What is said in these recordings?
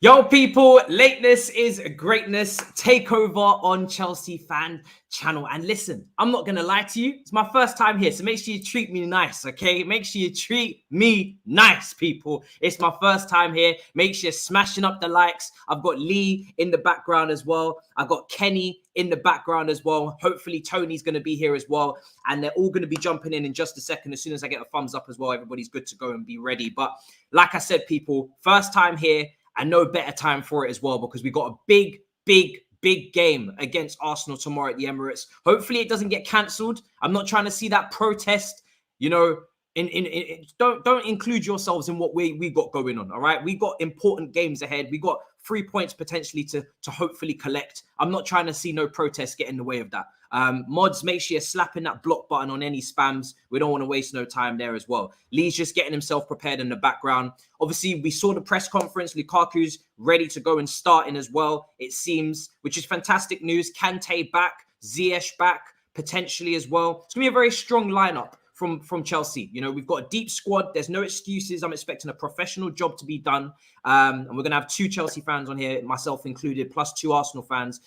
Yo, people, lateness is greatness. Takeover on Chelsea Fan Channel. And listen, I'm not going to lie to you. It's my first time here, so make sure you treat me nice, okay? Make sure you treat me nice, people. It's my first time here. Make sure you're smashing up the likes. I've got Lee in the background as well. I've got Kenny in the background as well. Hopefully, Tony's going to be here as well. And they're all going to be jumping in just a second. As soon as I get a thumbs up as well, everybody's good to go and be ready. But like I said, people, first time here. And no better time for it as well, because we got a big game against Arsenal tomorrow at the Emirates. Hopefully it doesn't get cancelled. I'm not trying to see that protest, you know, don't include yourselves in what we got going on. All right. We got important games ahead. We got 3 points potentially to hopefully collect. I'm not trying to see no protests get in the way of that. Mods, make sure you're slapping that block button on any spams. We don't want to waste no time there as well. Lee's just getting himself prepared in the background. Obviously, we saw the press conference. Lukaku's ready to go and starting as well, it seems, which is fantastic news. Kante back, Ziyech back, potentially as well. It's going to be a very strong lineup from Chelsea. You know, we've got a deep squad. There's no excuses. I'm expecting a professional job to be done. And we're going to have 2 Chelsea fans on here, myself included, plus 2 Arsenal fans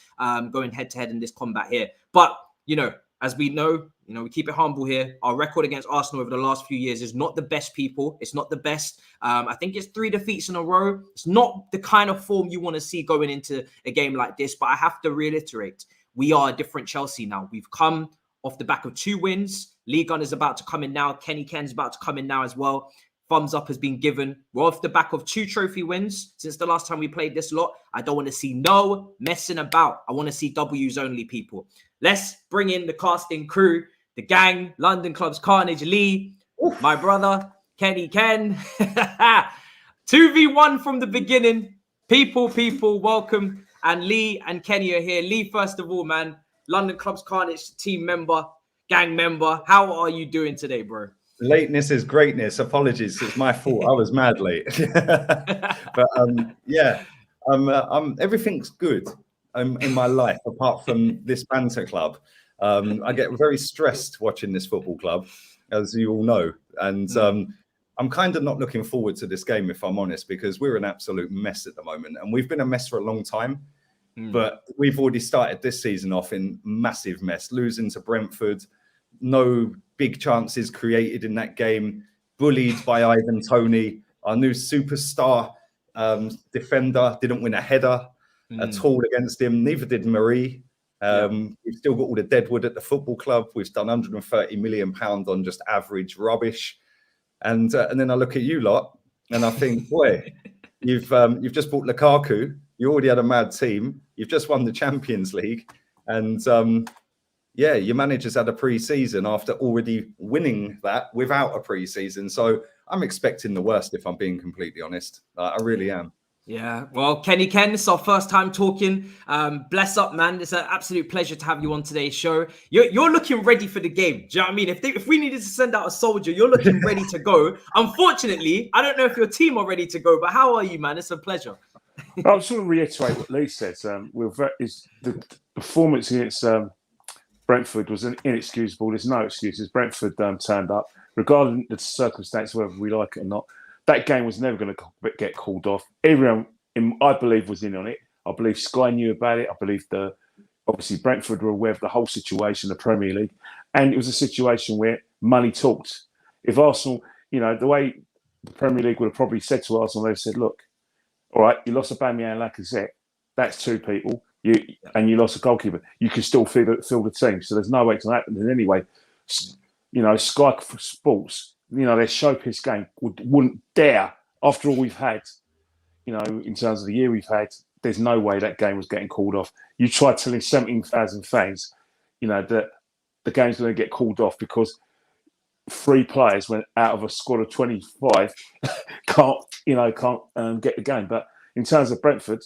going head-to-head in this combat here. But, you know, as we know, we keep it humble here. Our record against Arsenal over the last few years is not the best, people. It's not the best. I think it's 3 defeats in a row. It's not the kind of form you want to see going into a game like this. But I have to reiterate, we are a different Chelsea now. We've come off the back of 2 wins. Lee Gunn is about to come in now. Kenny Ken's about to come in now as well. Thumbs up has been given. We're off the back of 2 trophy wins since the last time we played this lot. I don't want to see no messing about. I want to see W's only, people. Let's bring in the casting crew, the gang, London Club's Carnage, Lee, my brother, Kenny Ken. 2v1 from the beginning. People, welcome. And Lee and Kenny are here. Lee, first of all, man, London Club's Carnage team member, gang member. How are you doing today, bro? Lateness is greatness. Apologies, it's my fault. I was mad late. But yeah, everything's good in my life apart from this banter club. I get very stressed watching this football club, as you all know, and I'm kind of not looking forward to this game, if I'm honest, because we're an absolute mess at the moment, and we've been a mess for a long time. But we've already started this season off in massive mess, losing to Brentford. No big chances created in that game. Bullied by Ivan Toney, our new superstar defender. Didn't win a header at all against him. Neither did Marie. We've still got all the deadwood at the football club. We've done £130 million on just average rubbish. And then I look at you lot and I think, boy, you've just bought Lukaku. You already had a mad team. You've just won the Champions League. And yeah, your manager's had a pre-season after already winning that without a pre-season. So I'm expecting the worst, if I'm being completely honest. I really am. Yeah. Well, Kenny Ken, it's our first time talking. Bless up, man. It's an absolute pleasure to have you on today's show. You're looking ready for the game. Do you know what I mean? If we needed to send out a soldier, you're looking ready to go. Unfortunately, I don't know if your team are ready to go, but how are you, man? It's a pleasure. I'll sort of reiterate what Lee said. The performance against Brentford was inexcusable. There's no excuses. Brentford turned up, regarding the circumstance, whether we like it or not. That game was never going to get called off. Everyone, I believe, was in on it. I believe Sky knew about it. I believe obviously Brentford were aware of the whole situation, the Premier League, and it was a situation where money talked. If Arsenal, the way the Premier League would have probably said to Arsenal, they've said, look, all right, you lost Aubameyang and Lacazette. That's 2 people. And you lost a goalkeeper. You can still fill the team. So there's no way to happen. And anyway, Sky Sports, their showpiece game wouldn't dare, after all we've had, in terms of the year we've had, there's no way that game was getting called off. You tried telling 17,000 fans, that the game's going to get called off because 3 players went out of a squad of 25 can't get the game. But in terms of Brentford,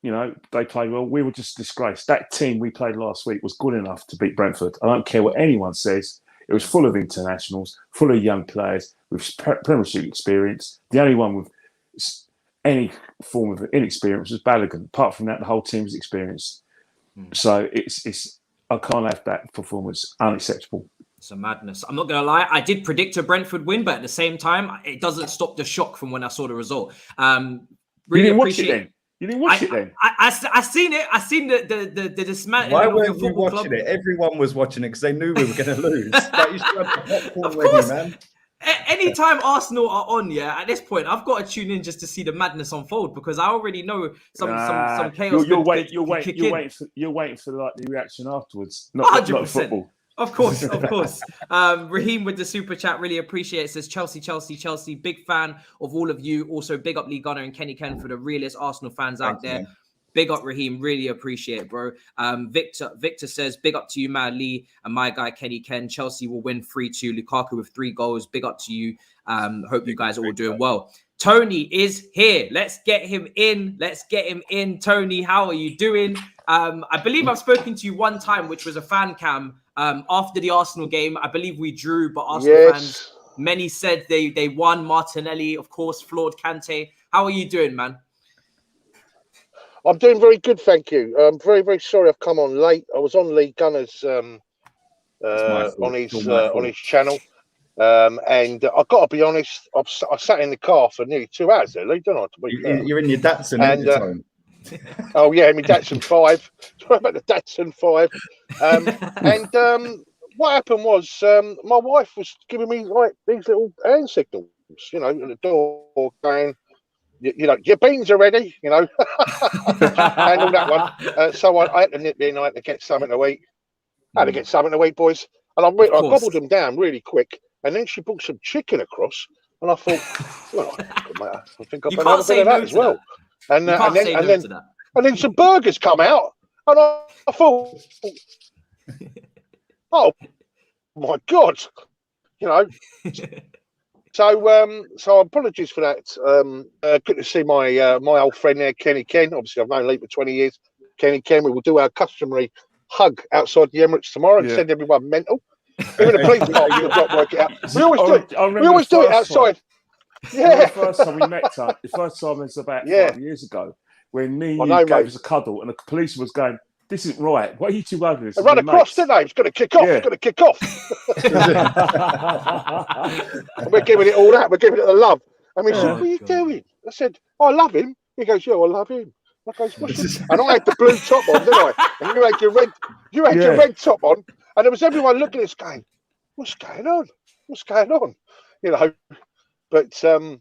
they played well. We were just disgraced. That team we played last week was good enough to beat Brentford. I don't care what anyone says. It was full of internationals, full of young players with Premiership experience. The only one with any form of inexperience was Balogun. Apart from that, the whole team was experienced. So I can't have that performance. Unacceptable. It's a madness. I'm not going to lie. I did predict a Brentford win, but at the same time, it doesn't stop the shock from when I saw the result. Really didn't watch it appreciate. then. You didn't watch it then. I seen it. I seen the dismantling Why of your weren't you football watching club. it? Everyone was watching it because they knew we were going to lose. Like, you should have the popcorn Of ready, course. man. Anytime Arsenal are on, yeah, at this point, I've got to tune in just to see the madness unfold because I already know some chaos. You're waiting for like the reaction afterwards, not 100%. football. Of course, of course. Raheem with the super chat, really appreciate it. Says Chelsea. Big fan of all of you. Also, big up Lee Gunner and Kenny Ken for the realest Arsenal fans out there. Man. Big up Raheem, really appreciate it, bro. Victor says, big up to you, man, Lee, and my guy Kenny Ken. Chelsea will win 3-2. Lukaku with 3 goals. Big up to you. Hope you guys are all doing well. Tony is here. Let's get him in. Tony, how are you doing? I believe I've spoken to you one time, which was a fan cam after the Arsenal game. I believe we drew, but Arsenal fans, many said they won. Martinelli, of course, flawed Kante. How are you doing, man? I'm doing very good, thank you. I'm very, very sorry I've come on late. I was on Lee Gunner's on his channel, and I've got to be honest. I sat in the car for nearly 2 hours there, Lee, don't I? You're in your Datsun, and oh yeah, my Datsun 5. Sorry about the Datsun 5. What happened was my wife was giving me like these little hand signals, you know, at the door going, you know, your beans are ready, you know, and all that one. So I had to nip in. I had to get something to eat. Boys. And I gobbled them down really quick. And then she brought some chicken across, and I thought, well, I think I'll have a bit of that as well. And then some burgers come out, and I thought, oh my God, you know. So apologies for that. Good to see my old friend there, Kenny Ken. Obviously, I've known Lee for 20 years. Kenny Ken, we will do our customary hug outside the Emirates tomorrow and send everyone mental. Even the police will work it out. We always do it outside. The first time we met, the first time was about 5 years ago, when me and you gave us a cuddle, and the police was going, "This isn't right. What are you two hugging this?" They run across, didn't they? It's going to kick off. It's going to kick off. And we're giving it all that. We're giving it the love. And we said, "What are you doing?" I said, "I love him." He goes, "Yeah, I love him." I goes, and I had the blue top on, didn't I? And you had your red. You had your red top on, and there was everyone looking at us going, "What's going on? What's going on?" You know. But no,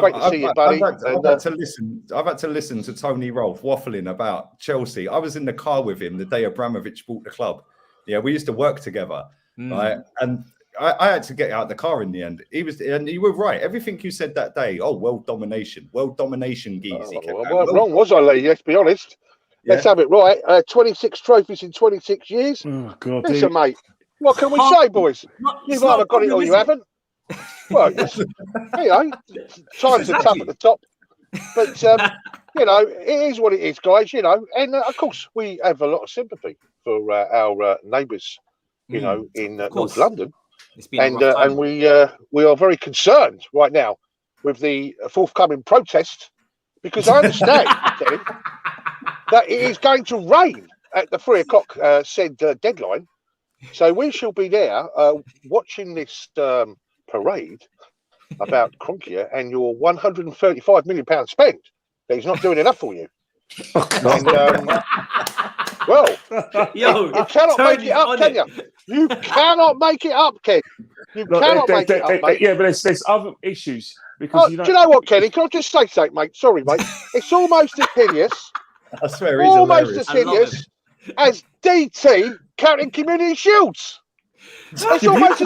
great to see you, buddy. I've had to listen to Tony Rolfe waffling about Chelsea. I was in the car with him the day Abramovich bought the club. Yeah, we used to work together, right? And I had to get out of the car in the end. And you were right. Everything you said that day. Oh, world domination, Geezy. Wrong was I, Lee? Let's be honest. Let's have it right. 26 trophies in 26 years. Oh God, listen, mate. What can we say, boys? You've either got it or you haven't. Well, you know, times are tough at the top, but you know, it is what it is, guys. You know, and of course, we have a lot of sympathy for our neighbours, you know, in North London, and we are very concerned right now with the forthcoming protest, because I understand Kenny, that it is going to rain at the 3 o'clock said deadline, so we shall be there watching this parade about Kroenke and your £135 million spend that he's not doing enough for you. And, well, you cannot make it up, can you? You cannot make it up, Ken. You cannot make it up, mate. Yeah, but there's other issues. Because do you know what, Kenny? Can I just say something, mate? Sorry, mate. It's almost as hideous. I swear, he's almost as hideous as DT counting community shields. It's almost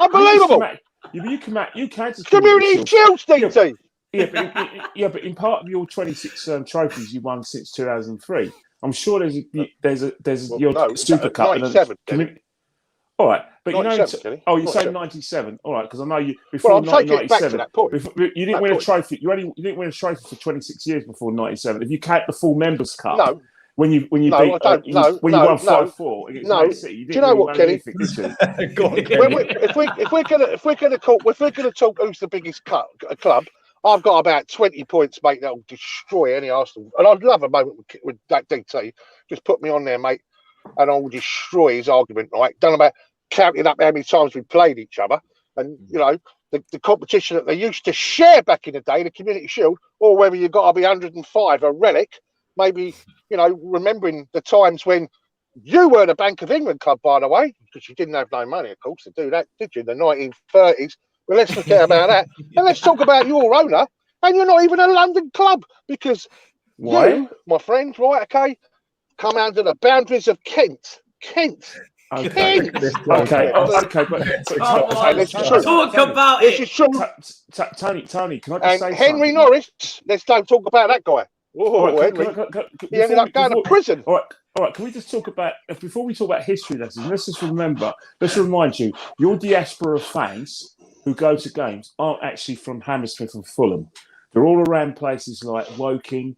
unbelievable. You can community shields, DT. But in part of your 26 trophies you won since 2003, I'm sure there's your Super Cup. 97. All right, but you know, you say 97. All right, because I know you before 1997. You didn't win a trophy. You didn't win a trophy for 26 years before 97. If you count the full Members Cup, no. When you won 5-4 against Man City, you didn't. Do you know what, Kenny? If we're gonna talk who's the biggest club, I've got about 20 points, mate. That'll destroy any Arsenal. And I'd love a moment with that DT. Just put me on there, mate, and I'll destroy his argument. Right? Don't know about counting up how many times we played each other, and you know the competition that they used to share back in the day, the Community Shield, or whether you've got to be 105, a relic, maybe, you know, remembering the times when you were the Bank of England club, by the way, because you didn't have no money, of course, to do that, did you, in the 1930s? But let's forget about that. And let's talk about your owner, and you're not even a London club, because you, my friend, right, okay, come under the boundaries of Kent. Kent. Okay. Kent. Okay. Okay. But this is true. Talk about This it. is true. Tony, can I just say Henry something? Norris, let's don't talk about that guy. Oh, Henry. He ended up going to prison. All right. Can we just talk about, before we talk about history lessons, let's just remember, let's remind you, your diaspora of fans who go to games aren't actually from Hammersmith and Fulham. They're all around places like Woking,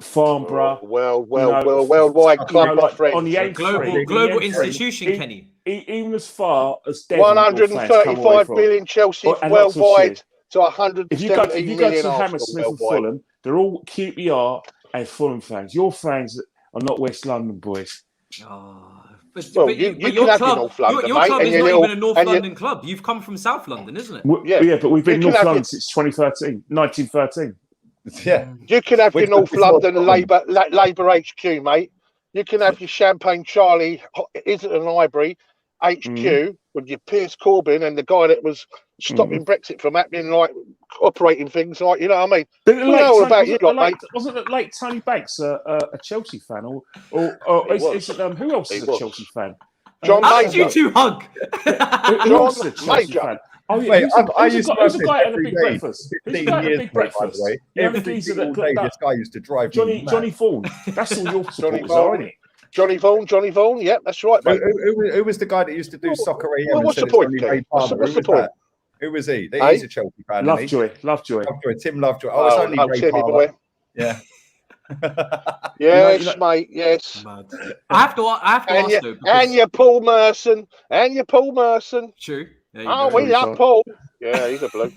Farnborough. Worldwide club, my friend. On the global institution, Kenny. Even as far as Devon 135 million Chelsea worldwide to 170 if you go million to Hammersmith and Fulham, they're all QPR and Fulham fans. Your fans are not West London boys. But your your club, North London, your club is not even a North London club. You've come from South London, isn't it? Yeah, but we've been North London since 1913. Yeah, you can have your North London Labour HQ, mate. You can have your Champagne Charlie, Islington and Highbury HQ with your Piers Corbyn and the guy that was stopping Brexit from happening, like operating things, like, you know what I mean? We know all about you, mate. Wasn't it late Tony Banks a Chelsea fan, or is it who else is a Chelsea fan? John How Major. did you two hug? Who else is a Chelsea fan? Oh, yeah. Wait, I used to who's the guy at the big breakfast? Who's the guy at the big by the breakfast? way. Every single day, this guy used to drive me mad. Johnny Vaughan. That's all your supporters are, isn't it? Johnny Vaughan. Yeah, that's right, mate. Who was the guy that used to do Soccer AM? What's the point? What's the point? Who was he? He's a Chelsea fan. Lovejoy. Tim Lovejoy. Oh, it's only Ray Timmy Palmer. boy. Yeah. Yes, mate. Yes. I have to ask though. And your Paul Merson. True. We love Paul. Yeah, he's a bloke.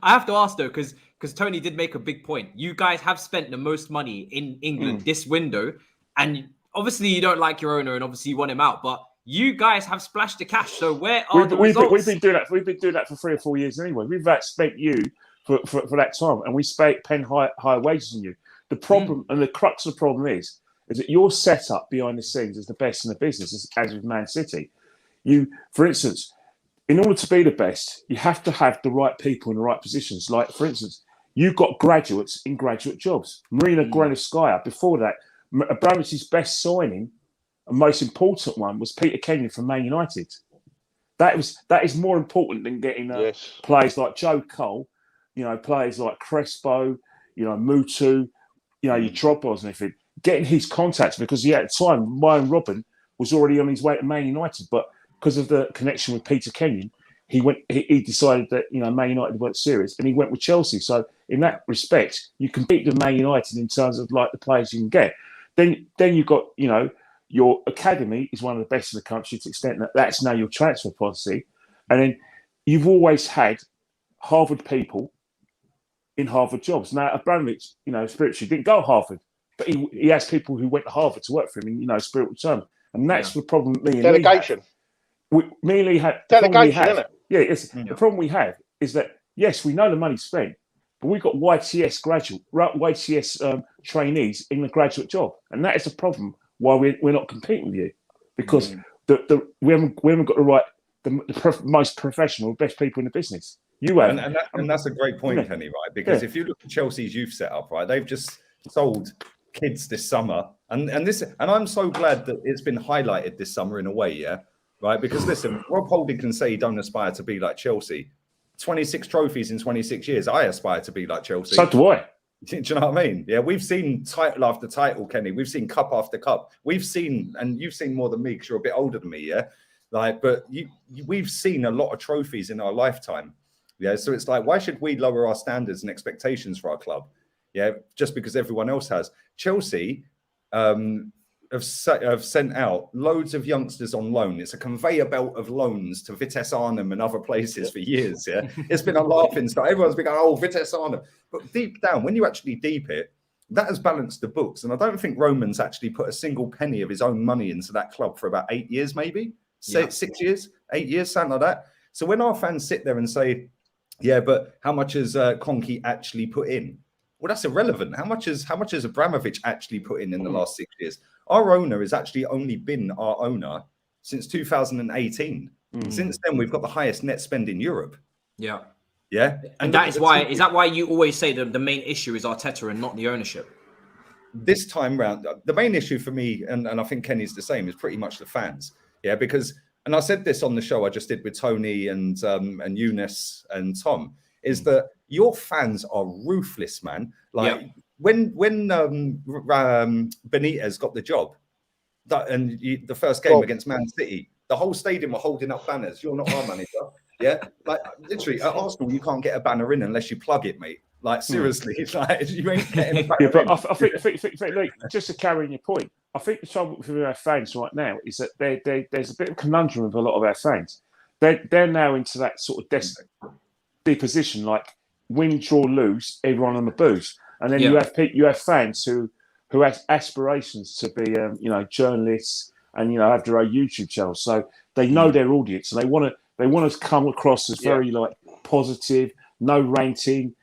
I have to ask though, because Tony did make a big point. You guys have spent the most money in England this window, and obviously you don't like your owner, and obviously you want him out. But you guys have splashed the cash. So where are the results? We've been doing that. We've been doing that for 3 or 4 years anyway. We've spent you for that time, and we paying higher wages than you. The problem and the crux of the problem is that your setup behind the scenes is the best in the business, as with Man City. You, for instance, in order to be the best, you have to have the right people in the right positions. Like, for instance, you've got graduates in graduate jobs. Marina Granovskaya, before that, Abramovich's best signing and most important one was Peter Kenyon from Man United. That is more important than getting players like Joe Cole, players like Crespo, Mutu, your Drogbas and everything. Getting his contacts, because at the time, Ryan Robin was already on his way to Man United, but because of the connection with Peter Kenyon, he decided that Man United weren't serious, and he went with Chelsea. So in that respect, you can beat the Man United in terms of like the players you can get. Then you've got your academy is one of the best in the country to the extent that that's now your transfer policy, and then you've always had Harvard people in Harvard jobs. Now Abramovich, spiritually didn't go to Harvard, but he has people who went to Harvard to work for him in spiritual terms, and that's the problem. Delegation. Me and Lee had delegation, isn't it? Yeah, the problem we have is that yes, we know the money's spent, but we've got YTS trainees in the graduate job, and that is the problem why we're not competing with you, because we haven't got the most professional, best people in the business. You have, and that's a great point, Kenny. Right, because if you look at Chelsea's youth setup, right, they've just sold kids this summer, and I'm so glad that it's been highlighted this summer in a way, right? Because listen, Rob Holding can say he don't aspire to be like Chelsea. 26 trophies in 26 years. I aspire to be like Chelsea. So do I. Do you know what I mean? Yeah, we've seen title after title, Kenny. We've seen cup after cup. We've seen, and you've seen more than me because you're a bit older than me, yeah? But we've seen a lot of trophies in our lifetime. Yeah, so it's like, why should we lower our standards and expectations for our club? Yeah, just because everyone else has. Chelsea have sent out loads of youngsters on loan. It's a conveyor belt of loans to Vitesse Arnhem and other places for years. Yeah, it's been a laughing stock. Everyone's been going, "Oh, Vitesse Arnhem," but deep down, when you actually deep it, that has balanced the books. And I don't think Roman's actually put a single penny of his own money into that club for about 8 years, maybe 6 years, 8 years, something like that. So when our fans sit there and say, Yeah, but how much has Kroenke actually put in? Well, that's irrelevant. How much has Abramovich actually put in the last 6 years? Our owner has actually only been our owner since 2018. Since then, we've got the highest net spend in Europe. Yeah. Yeah. And that is why, is that why you always say that the main issue is Arteta and not the ownership? This time round, the main issue for me, and I think Kenny's the same, is pretty much the fans. Yeah, because, and I said this on the show I just did with Tony and Eunice and Tom, is that your fans are ruthless, man. Like when Benitez got the job, the first game against Man City, the whole stadium were holding up banners. You're not our manager. Yeah, like literally at Arsenal, you can't get a banner in unless you plug it, mate. Like seriously, it's like you ain't getting a banner. Yeah, but I think look, just to carry on your point, I think the trouble with our fans right now is that there's a bit of a conundrum with a lot of our fans. They're now into that sort of deposition, like win, draw, lose, everyone on the booze, and then you have fans who have aspirations to be journalists and have their own YouTube channels. So they know their audience, and they want to come across as very like positive, no ranting,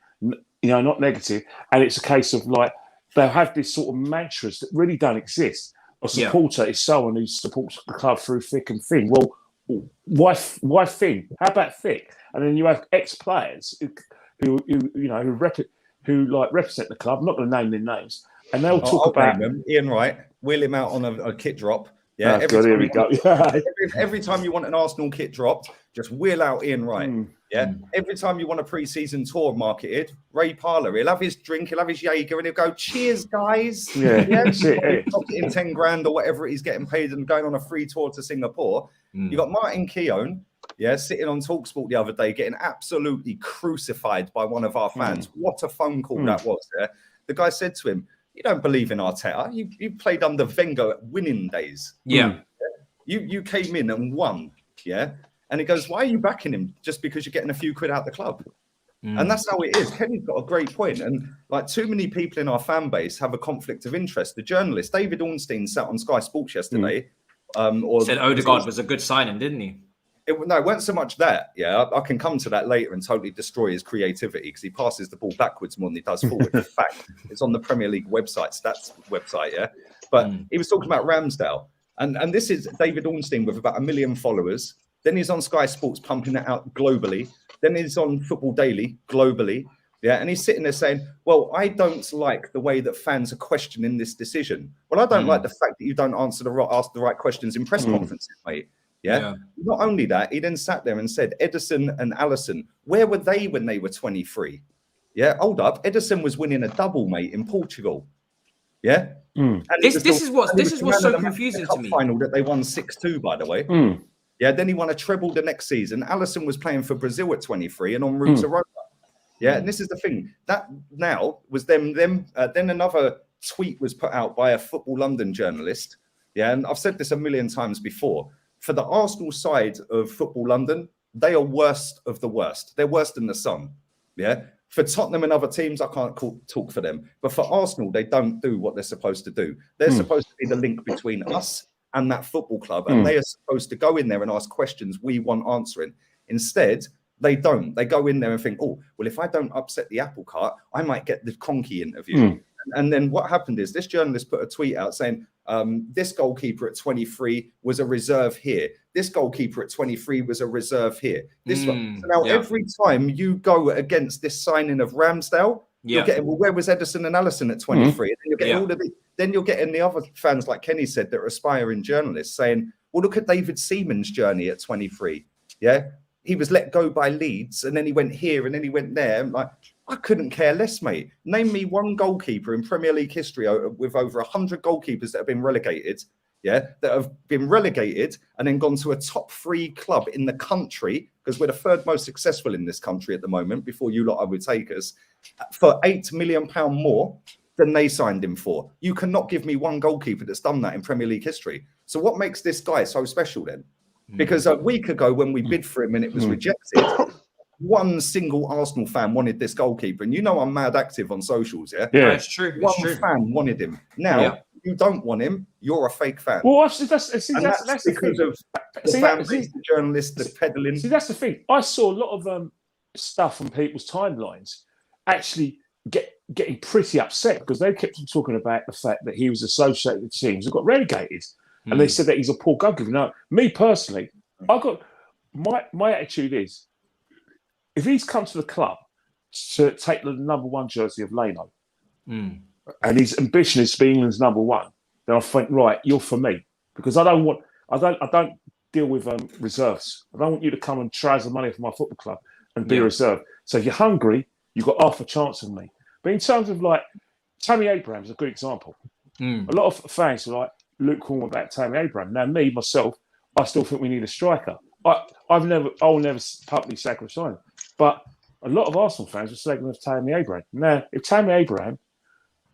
not negative. And it's a case of like they'll have this sort of mantras that really don't exist. A supporter is someone who supports the club through thick and thin. Well, why thin? How about thick? And then you have ex-players who represent the club. I'm not going to name their names, and they'll talk about them. Ian Wright, wheel him out on a kit drop. Yeah, here we go. Every time you want an Arsenal kit dropped, just wheel out Ian Wright. Every time you want a pre-season tour marketed, Ray Parlour, he'll have his drink, he'll have his Jaeger, and he'll go, "Cheers, guys!" That's it. In 10 grand or whatever he's getting paid and going on a free tour to Singapore. You got Martin Keown, sitting on TalkSport the other day, getting absolutely crucified by one of our fans. What a phone call that was! The guy said to him, "You don't believe in Arteta. You played under Wenger at winning days. You came in and won. Yeah." And he goes, "Why are you backing him just because you're getting a few quid out the club?" And that's how it is. Kenny's got a great point. And like too many people in our fan base have a conflict of interest. The journalist, David Ornstein, sat on Sky Sports yesterday. Said Odegaard was a good signing, didn't he? It weren't so much that. I can come to that later and totally destroy his creativity because he passes the ball backwards more than he does forward. In fact, it's on the Premier League website, stats website, But he was talking about Ramsdale. And this is David Ornstein with about 1 million followers. Then he's on Sky Sports pumping that out globally. Then he's on Football Daily globally. And he's sitting there saying, "Well, I don't like the way that fans are questioning this decision. Well, I don't like the fact that you don't ask the right questions in press conferences, mate." Not only that, he then sat there and said, "Ederson and Alisson, where were they when they were 23? Hold up. Ederson was winning a double, mate, in Portugal. And this is what's so confusing to me. Final that they won 6-2, by the way. Then he won a treble the next season. Alisson was playing for Brazil at 23 and en route to Roma. And this is the thing. That now was them. Then another tweet was put out by a Football London journalist. And I've said this a million times before. For the Arsenal side of Football London, they are worst of the worst. They're worse than the Sun. For Tottenham and other teams, I can't talk for them. But for Arsenal, they don't do what they're supposed to do. They're supposed to be the link between us and that football club. And they are supposed to go in there and ask questions we want answering. Instead, they don't. They go in there and think, "Oh, well, if I don't upset the apple cart, I might get the Kroenke interview." And then what happened is this journalist put a tweet out saying, "This goalkeeper at 23 was a reserve here. This goalkeeper at 23 was a reserve here. This one." So now every time you go against this signing of Ramsdale, you're getting, "Well, where was Ederson and Alisson at 23? And then you're getting all of the, then you're getting the other fans, like Kenny said, that are aspiring journalists saying, "Well, look at David Seaman's journey at 23. He was let go by Leeds, and then he went here, and then he went there." I'm like, I couldn't care less, mate. Name me one goalkeeper in Premier League history with over 100 goalkeepers that have been relegated, that have been relegated and then gone to a top 3 club in the country, because we're the 3rd most successful in this country at the moment, before you lot would take us, for £8 million more than they signed him for. You cannot give me one goalkeeper that's done that in Premier League history. So what makes this guy so special then? Because a week ago when we bid for him and it was rejected, one single Arsenal fan wanted this goalkeeper. And you know I'm mad active on socials, It's true. One fan wanted him. Now, you don't want him, you're a fake fan. Well, that's because of the fan base, the journalists, the peddling. See, that's the thing. I saw a lot of stuff on people's timelines actually getting pretty upset because they kept on talking about the fact that he was associated with teams that got relegated. And they said that he's a poor goalkeeper. Now, me personally, my attitude is, if he's come to the club to take the number 1 jersey of Leno, and his ambition is to be England's number 1, then I think, right, you're for me. Because I don't deal with reserves. I don't want you to come and trouser money for my football club and be a reserve. So if you're hungry, you've got half a chance of me. But in terms of like, Tammy Abraham's a good example. A lot of fans are like lukewarm about Tammy Abraham. Now, myself, I still think we need a striker. I'll never publicly say we're signing. But a lot of Arsenal fans were saying of Tammy Abraham. Now, if Tammy Abraham,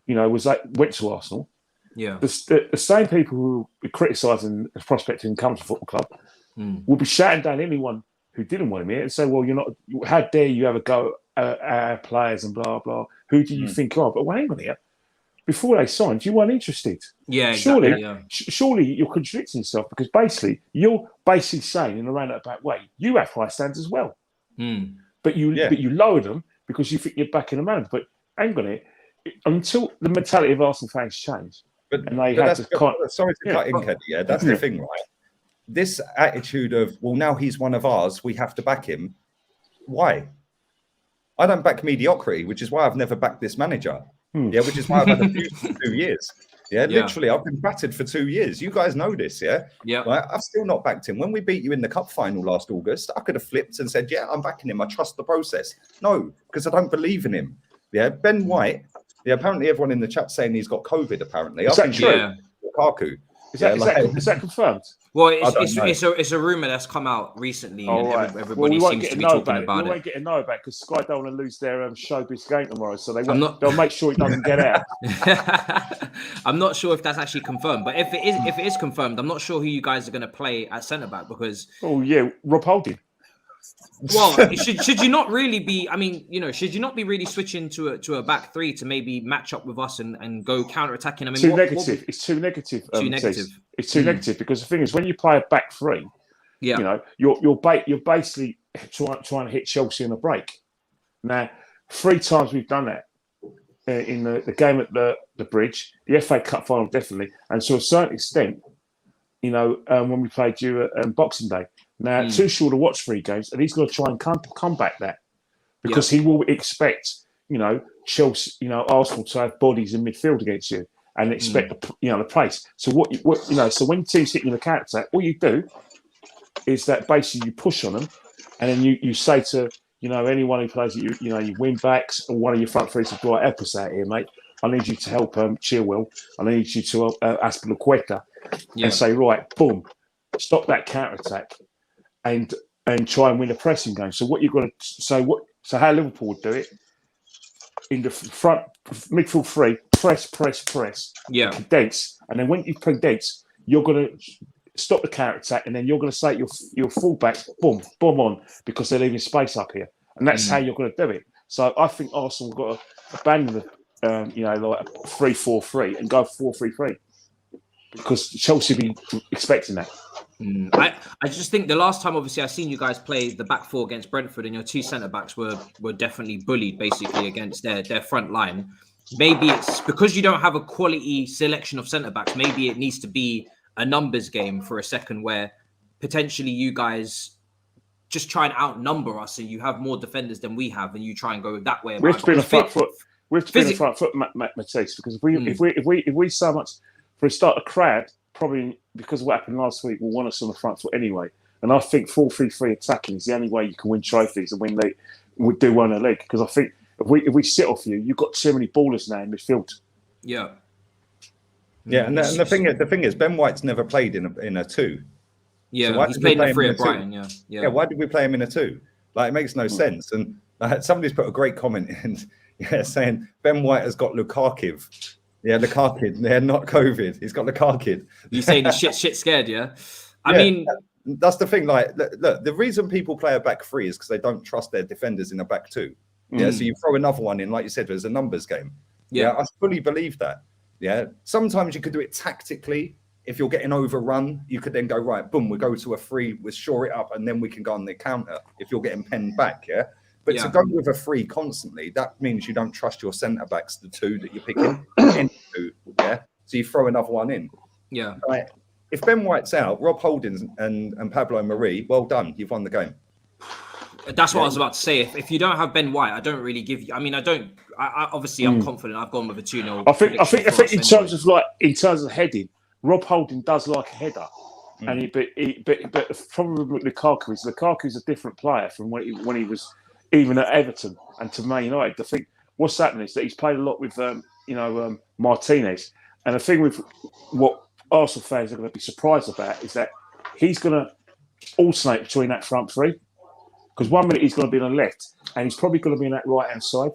went to Arsenal, the same people who were criticising the prospect in coming to football club will be shouting down anyone who didn't want him here and say, well, you're not, how dare you have a go at our players and blah, blah. Who do you think of? But hang on here. Before they signed, you weren't interested. Yeah, exactly. Surely you're contradicting yourself because you're saying in a roundabout way, you have high standards as well. But you lower them because you think you're backing a manager. But hang on it, until the mentality of Arsenal fans change, sorry to cut in, Keddy. Yeah, that's the thing, right? This attitude of, well, now he's one of ours, we have to back him. Why? I don't back mediocrity, which is why I've never backed this manager. Which is why I've had a few for 2 years. Literally, I've been battered for 2 years. You guys know this, right? I've still not backed him. When we beat you in the cup final last August, I could have flipped and said, I'm backing him. I trust the process. No, because I don't believe in him. Ben White. Apparently everyone in the chat saying he's got COVID. Apparently, is that true? Lukaku. Is that confirmed? Well, it's a rumor that's come out recently, and everybody seems to be talking about it. We won't get to know about it because Sky don't want to lose their showbiz game tomorrow, so they'll make sure it doesn't get out. I'm not sure if that's actually confirmed, but if it is confirmed, I'm not sure who you guys are going to play at centre back because. Rob Holding. Well, should you not really be? I mean, should you not be really switching to a back 3 to maybe match up with us and go counter attacking? I mean, It's too negative. It's too negative because the thing is, when you play a back 3, you're basically trying to hit Chelsea in a break. Now, 3 times we've done that in the game at the Bridge, the FA Cup final definitely, and to a certain extent, when we played you at Boxing Day. Now, Tuchel to watch 3 games, and he's going to try and combat that because he will expect, Chelsea, Arsenal to have bodies in midfield against you and expect the pace. So so when teams hit you in the counter attack, what you do is that basically you push on them, and then you say to anyone who plays your wing backs or one of your front 3 to right, help us out here, mate. I need you to help Chilwell. I need you to help Aspilicueta and say, right, boom, stop that counter attack. And try and win a pressing game. So what you've got to so how Liverpool would do it in the front midfield 3, press, condense, and then when you condense, you're going to stop the counter attack, and then you're going to say your fullbacks, boom on because they're leaving space up here, and that's how you're going to do it. So I think Arsenal got to abandon the like a 3-4-3 and go 4-3-3 because Chelsea be expecting that. I just think the last time, obviously, I've seen you guys play the back 4 against Brentford, and your 2 centre backs were definitely bullied basically against their front line. Maybe it's because you don't have a quality selection of centre backs. Maybe it needs to be a numbers game for a second, where potentially you guys just try and outnumber us, and you have more defenders than we have, and you try and go that way. We have to be in the front foot. We have to be in the front foot, Matisse, because if we so much for a start, a crowd. Probably because of what happened last week, will want us on the front foot anyway. And I think 4-3-3 attacking is the only way you can win trophies and we do one a league. Because I think if we sit off you, you've got too many ballers now in midfield. Yeah, and the thing is, Ben White's never played in a 2. Yeah, so he's played in a 3 at Brighton. Yeah. Why did we play him in a 2? Like, it makes no sense. And somebody's put a great comment in saying Ben White has got Lukaku. Yeah, Lukaku. Yeah, not COVID. He's got Lukaku. You saying he's shit scared, yeah? I mean, that's the thing. Like, look, the reason people play a back 3 is because they don't trust their defenders in a back 2. Yeah, so you throw another one in, like you said, there's a numbers game. Yeah, I fully believe that. Yeah, sometimes you could do it tactically. If you're getting overrun, you could then go, right, boom, we go to a 3, we shore it up, and then we can go on the counter if you're getting penned back. Yeah, But to go with a 3 constantly, that means you don't trust your centre backs, the 2 that you're picking. Any 2, yeah. So you throw another one in. Yeah. Like, if Ben White's out, Rob Holdings and Pablo Marie, well done. You've won the game. That's what I was about to say. If you don't have Ben White, I don't really give you. I mean, I don't. I obviously I'm confident. I've gone with a 2-0. I think in terms of heading, Rob Holding does like a header, and but probably Lukaku's a different player from when he was even at Everton and to Man United. I think what's happening is that he's played a lot with Martinez, and the thing with what Arsenal fans are going to be surprised about is that he's going to alternate between that front 3. Because 1 minute he's going to be on the left, and he's probably going to be on that right hand side,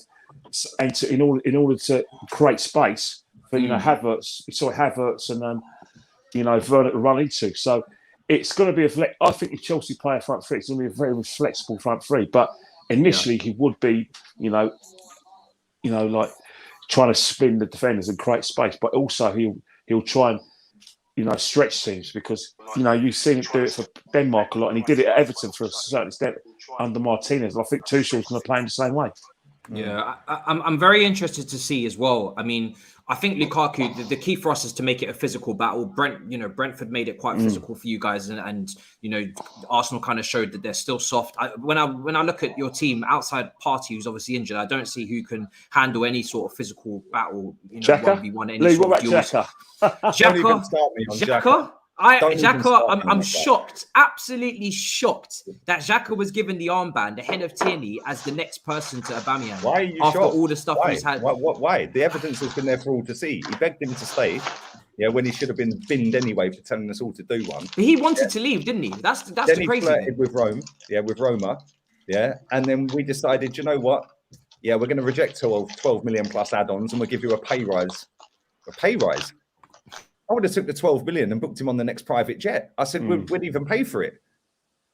and in order to create space for Havertz and Werner to run into. So it's going to be I think if Chelsea play a front 3, it's going to be a very flexible front 3. But initially he would be, like trying to spin the defenders and create space, but also he'll try and stretch teams because you've seen him do it for Denmark a lot, and he did it at Everton for a certain extent under Martinez. And I think Tuchel's going to play him the same way. Yeah, I'm very interested to see as well. I mean, I think Lukaku, the key for us is to make it a physical battle. Brentford made it quite physical for you guys, and Arsenal kind of showed that they're still soft. When I look at your team outside Partey, who's obviously injured, I don't see who can handle any sort of physical battle. 1v1 any Lee, sort what of about Xhaka? I'm shocked, absolutely shocked that Xhaka was given the armband ahead of Tierney as the next person to Aubameyang. Why are you after shocked? all the stuff he's had? Why? The evidence has been there for all to see. He begged him to stay, when he should have been binned anyway for telling us all to do one. But he wanted to leave, didn't he? That's then the crazy he flirted with Roma, and then we decided, you know what? Yeah, we're going to reject 12 million plus add-ons, and we'll give you a pay rise. A pay rise. I would have took the 12 million and booked him on the next private jet. I said, we'd even pay for it.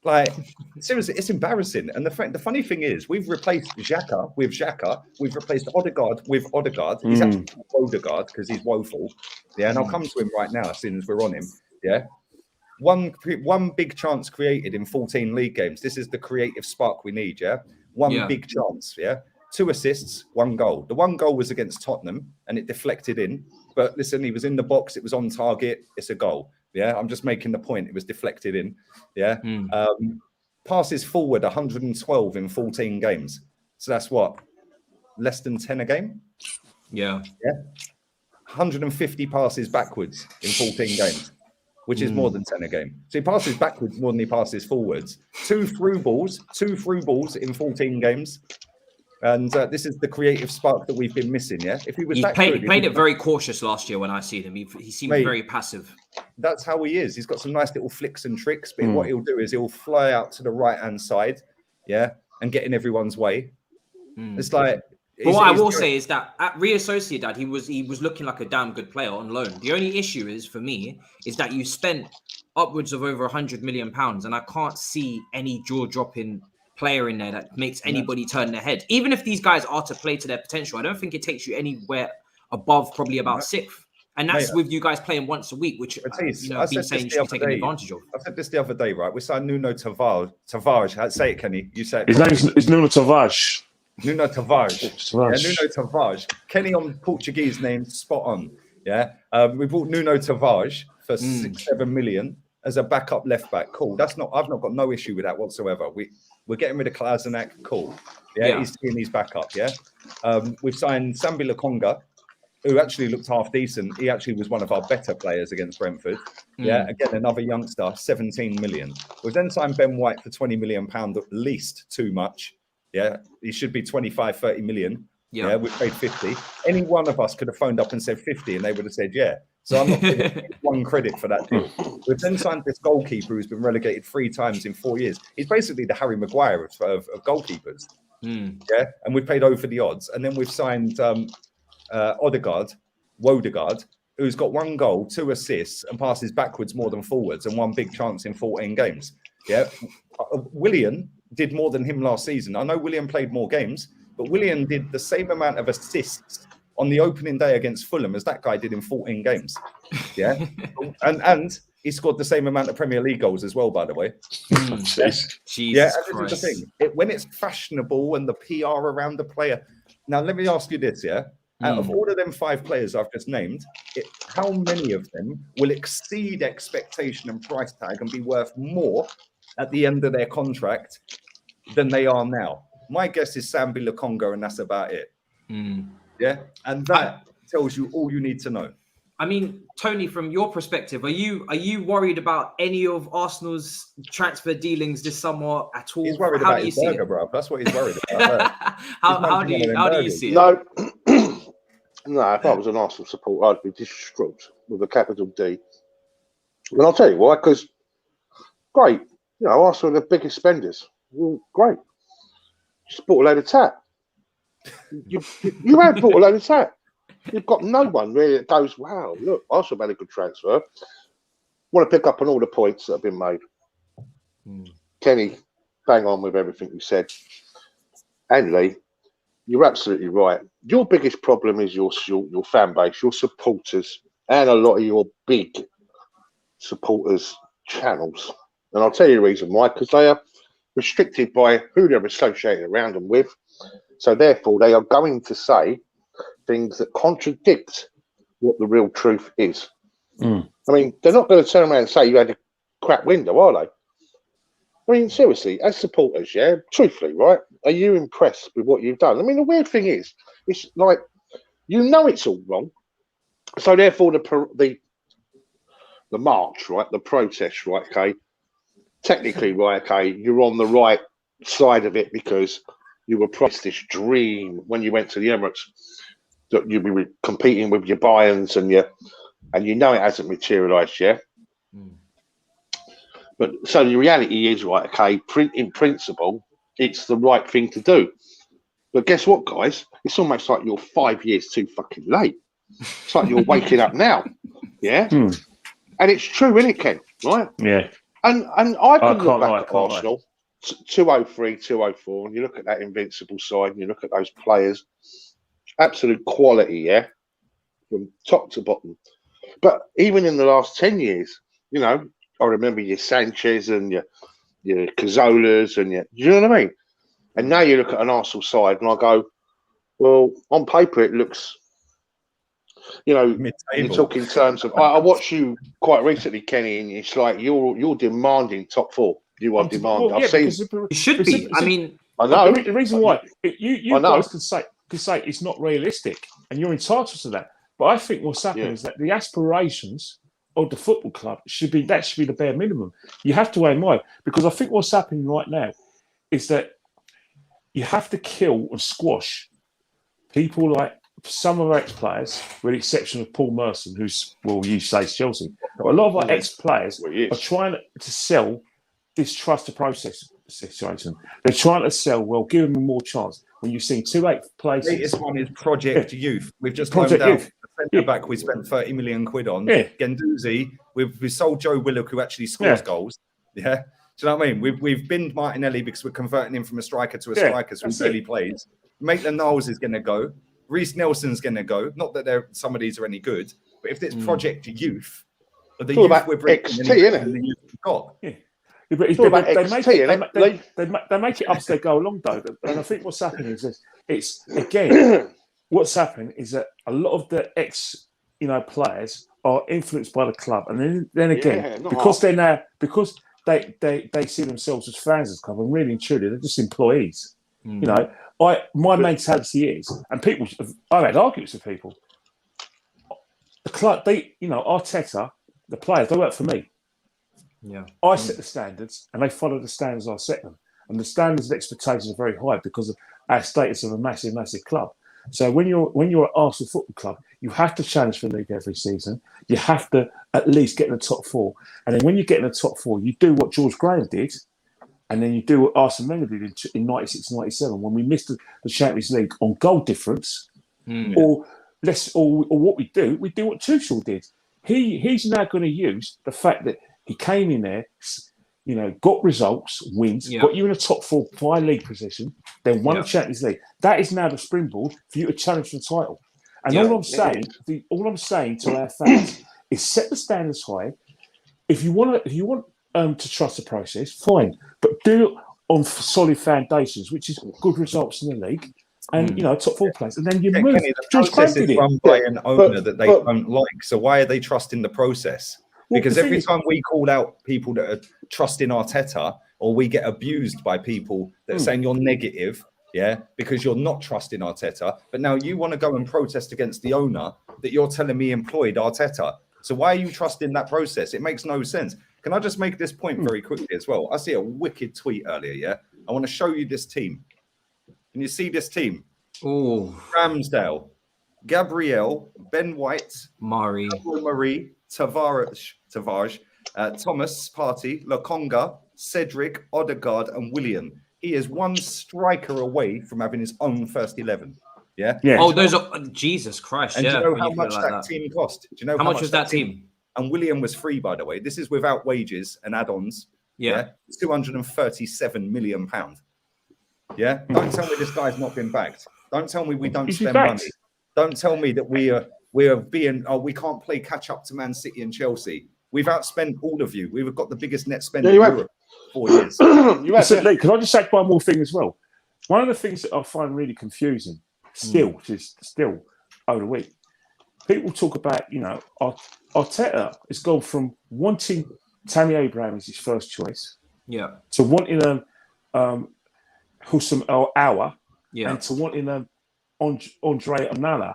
Like, seriously, it's embarrassing. And the funny thing is, we've replaced Xhaka with Xhaka. We've replaced Odegaard with Odegaard. He's actually Odegaard because he's woeful. Yeah, and I'll come to him right now as soon as we're on him. Yeah. One big chance created in 14 league games. This is the creative spark we need, One big chance, 2 assists, 1 goal. The 1 goal was against Tottenham and it deflected in. But listen, he was in the box. It was on target. It's a goal. Yeah, I'm just making the point. It was deflected in. Yeah. Passes forward 112 in 14 games. So that's what? Less than 10 a game? Yeah. 150 passes backwards in 14 games, which is more than 10 a game. So he passes backwards more than he passes forwards. 2 through balls in 14 games. And this is the creative spark that we've been missing, If he was he played it very cautious last year when I see him. He seemed very passive. That's how he is. He's got some nice little flicks and tricks, but what he'll do is he'll fly out to the right-hand side, and get in everyone's way. It's like... But what I will say is that at Real Sociedad, he was looking like a damn good player on loan. The only issue is, for me, is that you spent upwards of over £100 million, and I can't see any jaw-dropping player in there that makes anybody turn their head. Even if these guys are to play to their potential, I don't think it takes you anywhere above probably about 6th. And that's with you guys playing once a week, which I've been saying you should be taking advantage of. I said this the other day, right? We signed Nuno Tavares. Say it, Kenny. You say it. His name is Nuno Tavares. Nuno Tavares. Nuno Tavares. Kenny on Portuguese name, spot on. We bought Nuno Tavares for 6-7 million as a backup left back. Cool. I've not got no issue with that whatsoever. We're getting rid of Klasenak. Cool. He's doing his backup. We've signed Sambi Lokonga, who actually looked half decent. He actually was one of our better players against Brentford. Again, another youngster, 17 million. We've then signed Ben White for £20 million at least, too much. He should be 25, 30 million. We've paid 50. Any one of us could have phoned up and said 50 and they would have said, So I'm not giving one credit for that deal. We've then signed this goalkeeper who's been relegated 3 times in 4 years. He's basically the Harry Maguire of goalkeepers. And we've paid over the odds. And then we've signed Wodegaard, who's got 1 goal, 2 assists, and passes backwards more than forwards, and 1 big chance in 14 games. Willian did more than him last season. I know Willian played more games, but Willian did the same amount of assists on the opening day against Fulham as that guy did in 14 games. And he scored the same amount of Premier League goals as well, by the way. Jesus Yeah, and Christ. this is the thing. When it's fashionable and the PR around the player. Now, let me ask you this, yeah? Out of all of them 5 players I've just named, how many of them will exceed expectation and price tag and be worth more at the end of their contract than they are now? My guess is Sambi Lukonga, and that's about it. Yeah, and that tells you all you need to know. I mean, Tony, from your perspective, are you worried about any of Arsenal's transfer dealings this summer at all? He's worried about his burger, bro. That's what he's worried about. How do you see it? No, no. If I was an Arsenal supporter, I'd be distraught with a capital D. And I'll tell you why. Because great, you know, Arsenal are the biggest spenders. Well, great. Just bought a load of tat. You have bought a load of tat. You've got no one really that goes, wow, look, Arsenal made a good transfer. Want to pick up on all the points that have been made. Kenny, bang on with everything you said. And Lee, you're absolutely right. Your biggest problem is your fan base, your supporters, and a lot of your big supporters' channels. And I'll tell you the reason why, because they are restricted by who they're associated around them with. So therefore, they are going to say things that contradict what the real truth is. I mean, they're not going to turn around and say you had a crap window, are they? I mean, seriously, as supporters, yeah, truthfully, right? Are you impressed with what you've done? I mean, the weird thing is, it's like, you know it's all wrong. So therefore, the march, right, the protest, right, okay, technically, right, okay, you're on the right side of it because you were promised this dream when you went to the Emirates that you'd be competing with your Bayerns and you know it hasn't materialised yet. But so the reality is, right, okay, in principle, it's the right thing to do. But guess what, guys? It's almost like you're 5 years too fucking late. It's like you're waking up now. Yeah? And it's true, isn't it, Ken? Right? Yeah. And I can look back at Arsenal, 203, 204, and you look at that invincible side and you look at those players, absolute quality, yeah, from top to bottom. But even in the last 10 years, you know, I remember your Sanchez and your Cazolas and you know what I mean? And now you look at an Arsenal side and I go, well, on paper it looks, you know, you talk in terms of, I watched you quite recently, Kenny, and it's like you're demanding top 4. You are demanding. Well, yeah, I've seen. It should be. I mean, I know. The reason why, you guys can say it's not realistic and you're entitled to that. But I think what's happening is that the aspirations of the football club should be the bare minimum. You have to aim high, because I think what's happening right now is that you have to kill and squash people like some of our ex-players, with the exception of Paul Merson, who's, well, you say Chelsea. But a lot of our ex-players are trying to sell this trust the process situation. They're trying to sell, well, give them more chance. When you've seen 2 places. The latest one is Project Youth. We've just loaned out the centre back we spent 30 million quid on. Gendouzi. We've sold Joe Willock, who actually scores goals. Yeah. Do you know what I mean? We've binned Martinelli because we're converting him from a striker to a striker who barely plays. Maitland-Niles is going to go. Reece Nelson's going to go. Not that some of these are any good, but if it's Project Youth, the youth we're bringing XT, isn't it? The youth we've got. Yeah. They make it up as they go along, though. And I think what's happening is this, it's again, what's happening is that a lot of the players are influenced by the club, and then again, because they see themselves as fans of the club, and really and truly they're just employees. You know, my mentality is, and I've had arguments with people. The club, Arteta, the players, they work for me. Yeah, I set the standards, and they follow the standards I set them. And the standards and expectations are very high because of our status of a massive, massive club. So when you're at Arsenal Football Club, you have to challenge for the league every season. You have to at least get in the top 4. And then when you get in the top 4, you do what George Graham did, and then you do what Arsene Wenger did in 96, 97, when we missed the Champions League on goal difference, or what we do what Tuchel did. He's now going to use the fact that he came in there, got results, wins, got you in a top 4 by league position, then won the Champions League. That is now the springboard for you to challenge for the title. And all I'm saying to our fans is set the standards high. if you want to trust the process, fine, but do it on solid foundations, which is good results in the league, and top 4 place, and then you move. Kenny, the George process Graham is did it. run by an owner that they don't like. So why are they trusting the process? Well, Because the every thing time we call out people that are trusting Arteta, or we get abused by people that are saying you're negative, because you're not trusting Arteta, but now you want to go and protest against the owner that you're telling me employed Arteta. So why are you trusting that process? It makes no sense. Can I just make this point very quickly as well? I see a wicked tweet earlier, I want to show you this team. Can you see this team? Oh, Ramsdale, Gabriel, Ben White, Mari, Marie, Tavares, Thomas Partey, Lokonga, Cedric, Odegaard, and William. He is one striker away from having his own first 11. Yeah. Oh, those are Jesus Christ. And yeah. do you know how much that team cost? Do you know how much was that team? And William was free, by the way. This is without wages and add-ons. Yeah. £237 million. Yeah. Don't tell me this guy's not been backed. Don't tell me we don't spend money. Don't tell me that we are being we can't play catch up to Man City and Chelsea. We've outspent all of you. We've got the biggest net spend in Europe. 4 years. Lee, can I just say one more thing as well? One of the things that I find really confusing still over the week, people talk about, Arteta has gone from wanting Tammy Abraham as his first choice, to wanting Husam El Awa, and to wanting Andre Onana,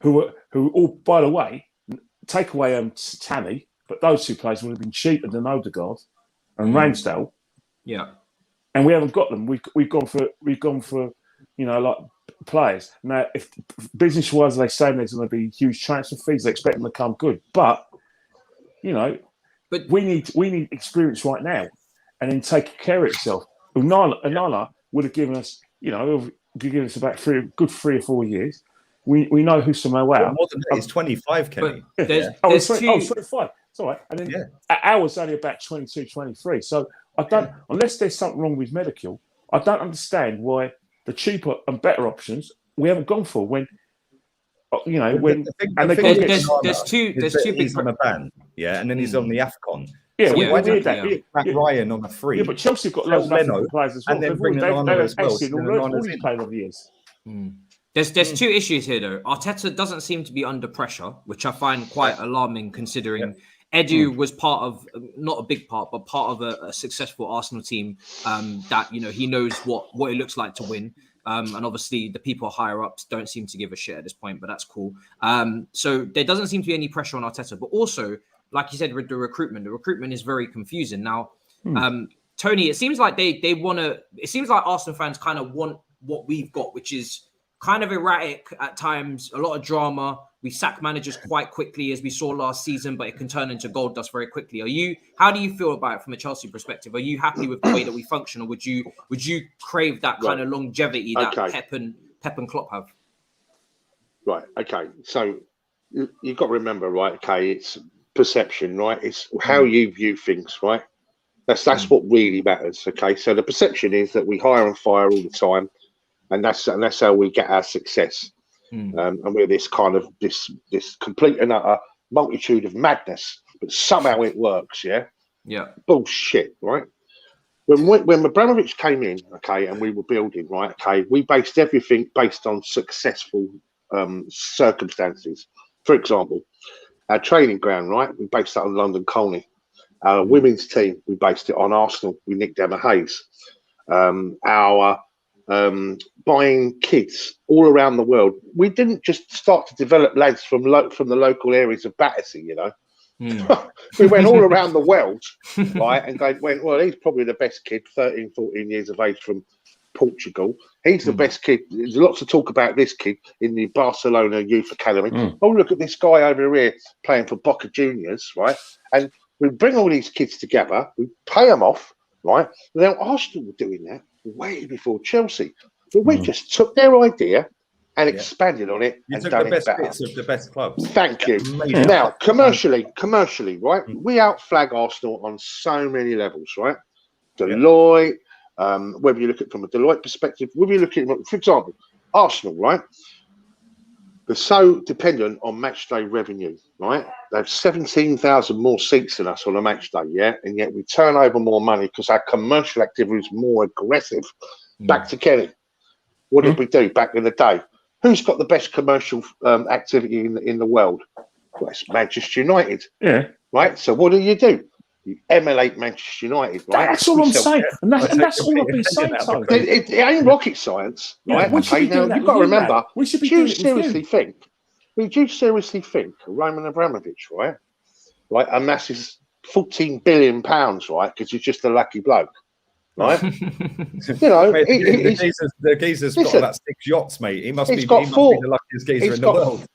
who all, by the way, take away Tammy, but those two players would have been cheaper than Odegaard and Ramsdale. Yeah. And we haven't got them. We've gone for like players. Now, if business wise they say there's going to be huge transfer fees, they expect them to come good. But we need experience right now, and then take care of itself. Onana would have given us, about 3 or 4 years. We know who's some way out. More than that, he's 25, Kenny. There's 25. It's all right. And then ours only about 22, 23. So I don't, unless there's something wrong with medical, I don't understand why the cheaper and better options we haven't gone for when, there's two big. He's on a ban, and then he's on the AFCON. Yeah, so why did that? Ryan on a free? Yeah, but Chelsea have got loads of African players as well. And then bring Onana as well. All these players over the years. There's 2 issues here, though. Arteta doesn't seem to be under pressure, which I find quite alarming, considering Edu was part of, not a big part, but part of a successful Arsenal team that, he knows what it looks like to win. And obviously the people higher ups don't seem to give a shit at this point, but that's cool. So there doesn't seem to be any pressure on Arteta, but also, like you said, with the recruitment is very confusing. Now, Tony, it seems like it seems like Arsenal fans kind of want what we've got, which is kind of erratic at times, a lot of drama. We sack managers quite quickly, as we saw last season, but it can turn into gold dust very quickly. How do you feel about it from a Chelsea perspective? Are you happy with the way that we function, or would you crave that kind of longevity that Pep and Klopp have? Right. Okay. So you've got to remember, right? Okay, it's perception, right? It's how you view things, right? That's what really matters. Okay. So the perception is that we hire and fire all the time, and that's how we get our success. And we're this kind of this complete and utter multitude of madness, but somehow it works. Bullshit, right? When Abramovich came in, and we were building, right, we based everything based on successful circumstances. For example, our training ground, right, we based that on London Colney. Our women's team, we based it on Arsenal. We nicked Emma Hayes. Our buying kids all around the world. We didn't just start to develop lads from the local areas of Battersea, We went all around the world, right? And they went, well, he's probably the best kid, 13, 14 years of age from Portugal. He's the best kid. There's lots of talk about this kid in the Barcelona Youth Academy. Oh, look at this guy over here playing for Boca Juniors, right? And we bring all these kids together, we pay them off, right? Now, Arsenal were doing that way before Chelsea, but we just took their idea and expanded on it and done it better. Bits of the best clubs. Thank you. Now, commercially, right? We outflag Arsenal on so many levels, right? Deloitte, whether you look at it from a Deloitte perspective, whether you look at it, for example, Arsenal, right? they're so dependent on match day revenue, right? They have 17,000 more seats than us on a match day, yeah? And yet we turn over more money because our commercial activity is more aggressive. Back to Kenny. What did we do back in the day? Who's got the best commercial activity in the world? Well, it's Manchester United. Yeah. Right? So what do? You emulate Manchester United, right? That's all I'm saying. And that's all I've been saying, Tony. It ain't rocket science, right? Okay, now you've got to remember, do you seriously think Roman Abramovich, right, amasses £14 billion, right, because he's just a lucky bloke, right? You know, mate, the geezer's got about 6 yachts, mate. He must be the luckiest geezer in the world.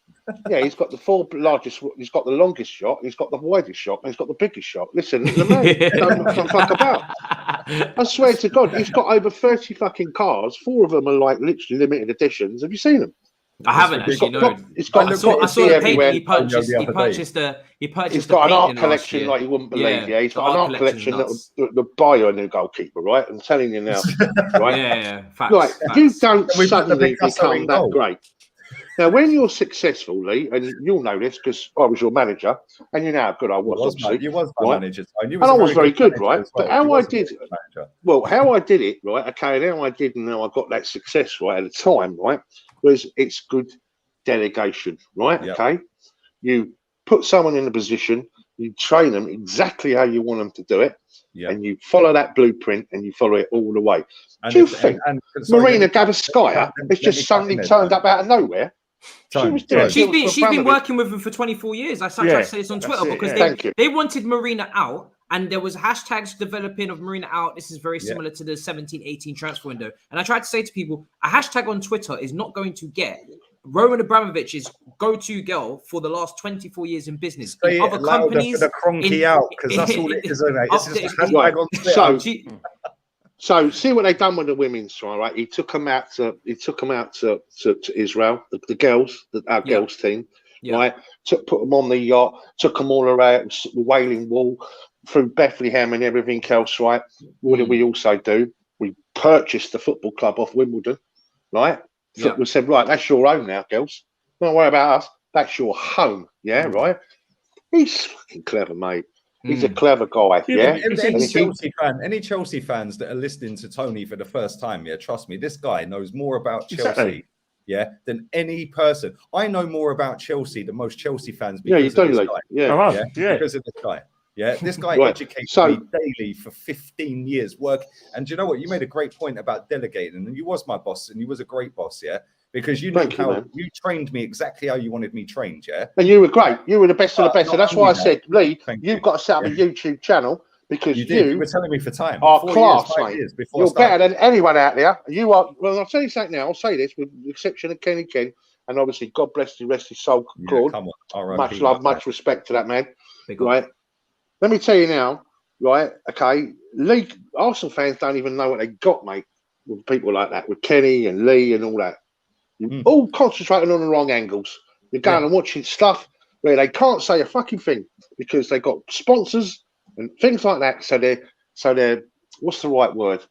Yeah, he's got the 4 largest. He's got the longest yacht. He's got the widest yacht. And he's got the biggest yacht. Listen, the man don't fuck about. I swear to God, he's got over 30 fucking cars. 4 of them are like literally limited editions. Have you seen them? I haven't actually. No. I saw the painting he purchased. He's got an art collection like you wouldn't believe. Yeah, he's got an art collection that would buy you a new goalkeeper. Right, I'm telling you now. Right. Yeah. Facts, right. Facts. You don't suddenly become that great. Now, when you're successful, Lee, and you'll know this because I was your manager, and you know how good I was. You was my manager, and I was very good, right? But how I did it, right? Okay, and how I did, and how I got that success, right, at the time, right, was it's good delegation, right? Yep. Okay, you put someone in a position, you train them exactly how you want them to do it, and you follow that blueprint, and you follow it all the way. Do you think Marina Gavaskaya has just suddenly turned up out of nowhere? She's been working with him for 24 years. I tried to say this on Twitter because they wanted Marina out, and there was hashtags developing of Marina out. This is very similar to the 17-18 transfer window. And I tried to say to people, a hashtag on Twitter is not going to get Roman Abramovich's go-to girl for the last 24 years in business. In other companies, for the cronky out, because that's all it is. It's just a hashtag on Twitter. So see what they've done with the women's trial, right? He took them out to Israel, the girls, our girls team, right? Put them on the yacht, took them all around Wailing Wall, through Bethlehem and everything else, right? What did we also do? We purchased the football club off Wimbledon, right? We said, right, that's your home now, girls. Don't worry about us. That's your home, right? He's fucking clever, mate. He's a clever guy, Any Chelsea fans that are listening to Tony for the first time, trust me, this guy knows more about Chelsea, than any person. I know more about Chelsea than most Chelsea fans because of this guy. Because of this guy. Yeah, this guy educates me daily for 15 years work. And do you know what? You made a great point about delegating, and you was my boss, and you was a great boss, because you knew you trained me exactly how you wanted me trained, and you were great. You were the best of the best. So that's why I said, Lee, you've got to set up a YouTube channel because you were telling me for time. Are class, mate. You're better than anyone out there. You are. Well, I'll tell you something now. I'll say this with the exception of Kenny Ken, and obviously God bless the rest of his soul, Claude. Much love, much respect to that man. Right. Let me tell you now, right? Okay, League Arsenal fans don't even know what they got, mate. With people like that, with Kenny and Lee and all that. All concentrating on the wrong angles. You're going and watching stuff where they can't say a fucking thing because they got sponsors and things like that. So they're what's the right word?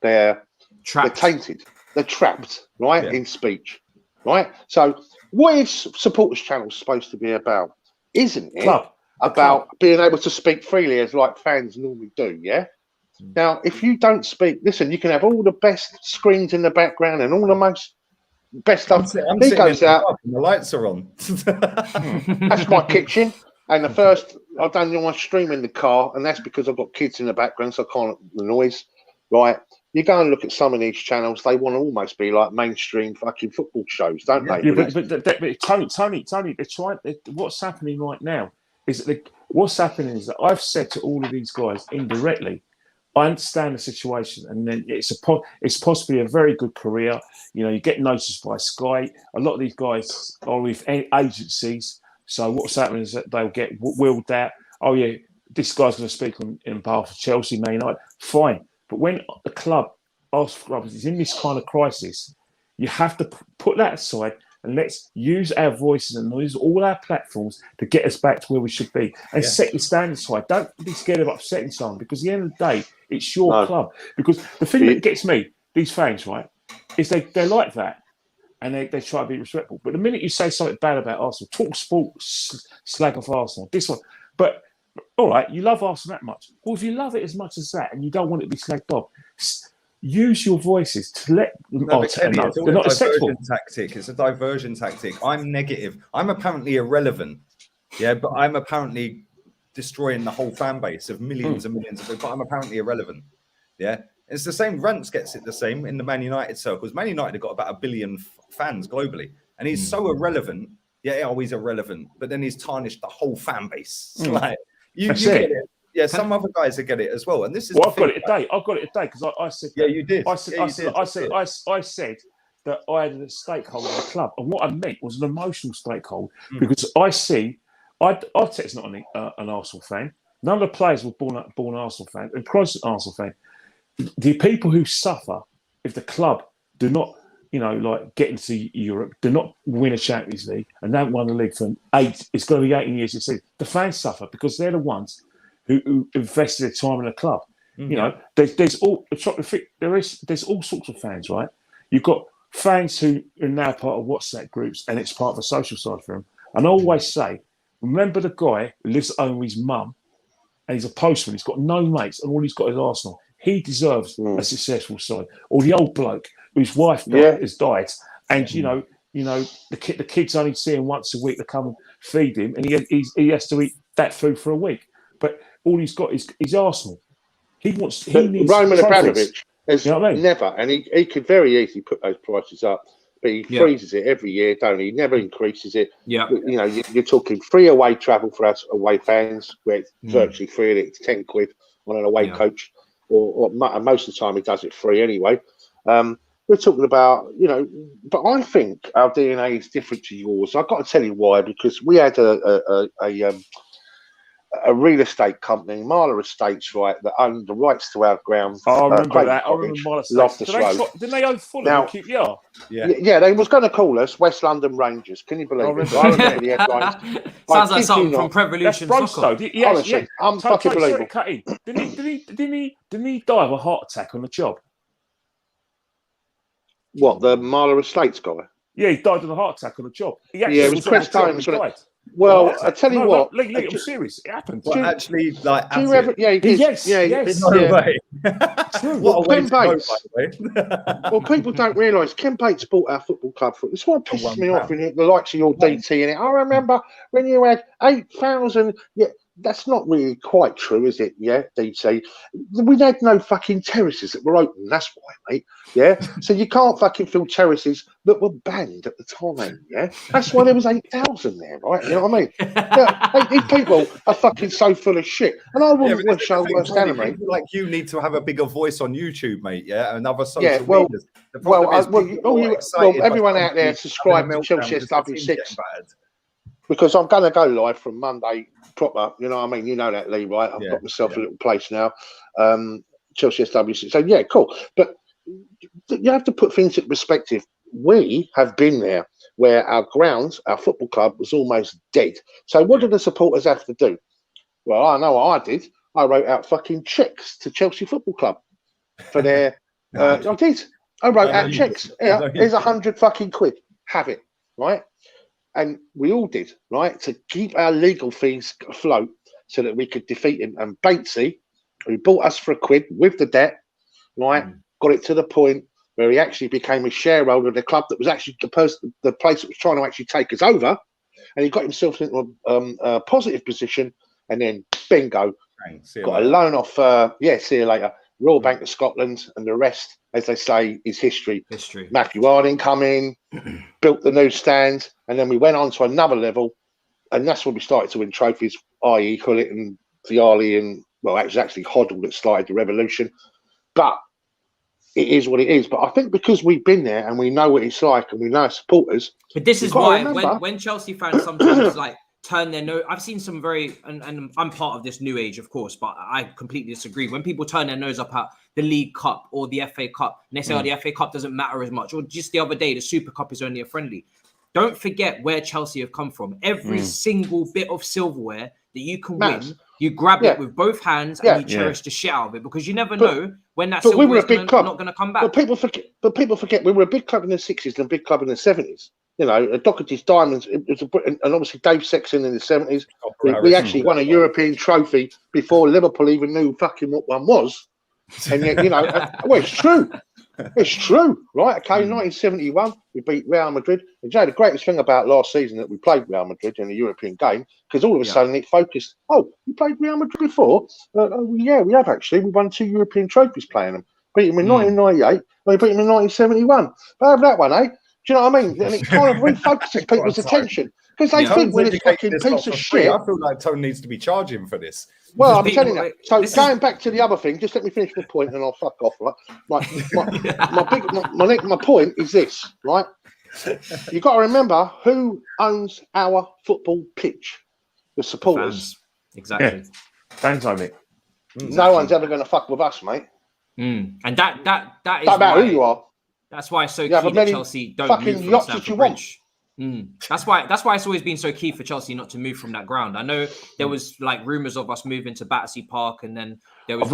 They're tainted. They're trapped, right, in speech, right? So what is supporters channel supposed to be about? Isn't it about being able to speak freely as like fans normally do? Now, if you don't speak, listen, you can have all the best screens in the background and all the most best stuff. He goes out and the lights are on. That's my kitchen. And the first I've done my stream in the car, and that's because I've got kids in the background, so I can't the noise. Right. You go and look at some of these channels, they want to almost be like mainstream fucking football shows, don't they? Yeah, but Tony, they're trying. What's happening right now is that what's happening is that I've said to all of these guys indirectly, I understand the situation, and then it's possibly a very good career. You know, you get noticed by Sky. A lot of these guys are with agencies, so what's happening is that they'll get willed out. Oh yeah, this guy's going to speak in behalf of Chelsea, Man United. Fine, but when the club is in this kind of crisis, you have to put that aside and let's use our voices and use all our platforms to get us back to where we should be and set your standards high. Don't be scared of upsetting someone because at the end of the day, it's your club. Because the thing that gets me, these fans, right, is they're like that. and they try to be respectful. But the minute you say something bad about Arsenal, talk sport, slag off Arsenal, this one. But all right, you love Arsenal that much. Well, if you love it as much as that, and you don't want it to be slagged off, use your voices to let them know they're not acceptable. Tactic. It's a diversion tactic. I'm negative. I'm apparently irrelevant. Yeah, but I'm apparently destroying the whole fan base of millions and millions of people. But I'm apparently irrelevant. Yeah, it's the same. Rance gets it the same in the Man United circles. Man United have got about 1 billion fans globally, and he's so irrelevant. Yeah, always irrelevant. But then he's tarnished the whole fan base. Like you get it. Yeah, some other guys will get it as well. And this is I've got it today. I've got it today because I said. Yeah, you did. I said that I had a stakeholder in the club, and what I meant was an emotional stakeholder because I Arteta's not an Arsenal fan. None of the players were born Arsenal fans, and Christ, an Arsenal fan. The people who suffer if the club do not, get into Europe, do not win a Champions League, and don't win the league for it's going to be 18 years. The fans suffer because they're the ones who invested their time in the club. There's all sorts of fans, right? You've got fans who are now part of WhatsApp groups, and it's part of a social side for them. And I always say, remember the guy who lives at home with his mum, and he's a postman. He's got no mates, and all he's got is Arsenal. He deserves a successful side. Or the old bloke whose wife has died, and the kids only see him once a week to come and feed him, and he has to eat that food for a week. But all he's got is Arsenal. He needs Roman Abramovich has never, and he could very easily put those prices up, but he freezes it every year, don't he? He never increases it. Yeah, you're talking free away travel for us away fans, where it's virtually free, and it's 10 quid on an away coach, or most of the time he does it free anyway. We're talking about, but I think our DNA is different to yours. I've got to tell you why, because we had a real estate company, Marler Estates, right, that owned the rights to our ground. I remember that. I remember Marler Estates. Didn't they own Fulham? Yeah, they was going to call us West London Rangers. Can you believe it? I remember the headlines. Sounds like something from Prevolution Soccer. Honestly, unfucking believable. Didn't he die of a heart attack on the job? What, the Marler Estates guy? Yeah, he died of a heart attack on the job. It was Chris Times. Well, I tell you what, I'm serious. It happened. Well, actually, like, do you ever? Yeah, he did. Yes. No way. Well, Ken Bates. Well, people don't realise Ken Bates bought our football club. It's what pisses me off in the likes of your DT in it. I remember when you had 8,000. Yeah, that's not really quite true, is it? Yeah, DT. We had no fucking terraces that were open. That's why, mate. Yeah, so you can't fucking fill terraces that were banned at the time. Yeah, that's why there was 8,000 there, right? You know what I mean? These people are fucking so full of shit, and I wouldn't wish I was standing, mate. Like, you need to have a bigger voice on YouTube, mate. Yeah, and other social medias. Everyone out there subscribe to Chelsea SW6 because I'm going to go live from Monday proper. You know what I mean? You know that, Lee, right? I've got myself a little place now. Chelsea SW6. So yeah, cool. But you have to put things in perspective. We have been there where our grounds, our football club, was almost dead. So what did the supporters have to do? Well, I know what I did. I wrote out fucking cheques to Chelsea Football Club for their. I did. I wrote out cheques. Yeah, here's 100 fucking quid. Have it, right? And we all did, right, to keep our legal fees afloat so that we could defeat him. And Batesy, who bought us for £1 with the debt, right, got it to the point where he actually became a shareholder of the club that was actually the place that was trying to actually take us over. And he got himself into a positive position. And then, bingo, got a loan off, see you later, Royal Bank of Scotland, and the rest, as they say, is history. Matthew Harding come in, built the new stand, and then we went on to another level, and that's when we started to win trophies, i.e. Hullet and Viali, and, well, it was actually Hoddle that started the revolution. But it is what it is. But I think because we've been there and we know what it's like and we know our supporters. But this is why when Chelsea fans sometimes turn their nose. I've seen some and I'm part of this new age, of course, but I completely disagree. When people turn their nose up at the League Cup or the FA Cup, and they say, the FA Cup doesn't matter as much, or just the other day, the Super Cup is only a friendly. Don't forget where Chelsea have come from. Every single bit of silverware that you can win You grab it with both hands and you cherish the shit out of it because you never know when that silver is not going to come back. But people forget we were a big club in the 60s and a big club in the 70s. You know, Doherty's Diamonds, and obviously Dave Sexton in the 70s. We actually won a European trophy before Liverpool even knew fucking what one was. And yet, you know, well, it's true. It's true, right? Okay, 1971, we beat Real Madrid. And Jay, the greatest thing about last season that we played Real Madrid in a European game, because all of a sudden it focused, you played Real Madrid before? Yeah, we have actually. We won 2 European trophies playing them. Beat them in 1998, and we beat them in 1971. But have that one, eh? Do you know what I mean? And it kind of refocuses people's attention. Because they think we're this fucking piece of shit. I feel like Tone needs to be charging for this. Well, I'm telling you. So going back to the other thing, just let me finish my point, and I'll fuck off. Right? My point is this, right? You've got to remember who owns our football pitch. The supporters. Fans. Exactly. Yeah. Fans own it. No one's ever going to fuck with us, mate. And that is don't matter who you are. That's why it's so key that Chelsea don't move from Stamford Bridge. That's why it's always been so key for Chelsea not to move from that ground. I know there was like rumours of us moving to Battersea Park, and then there was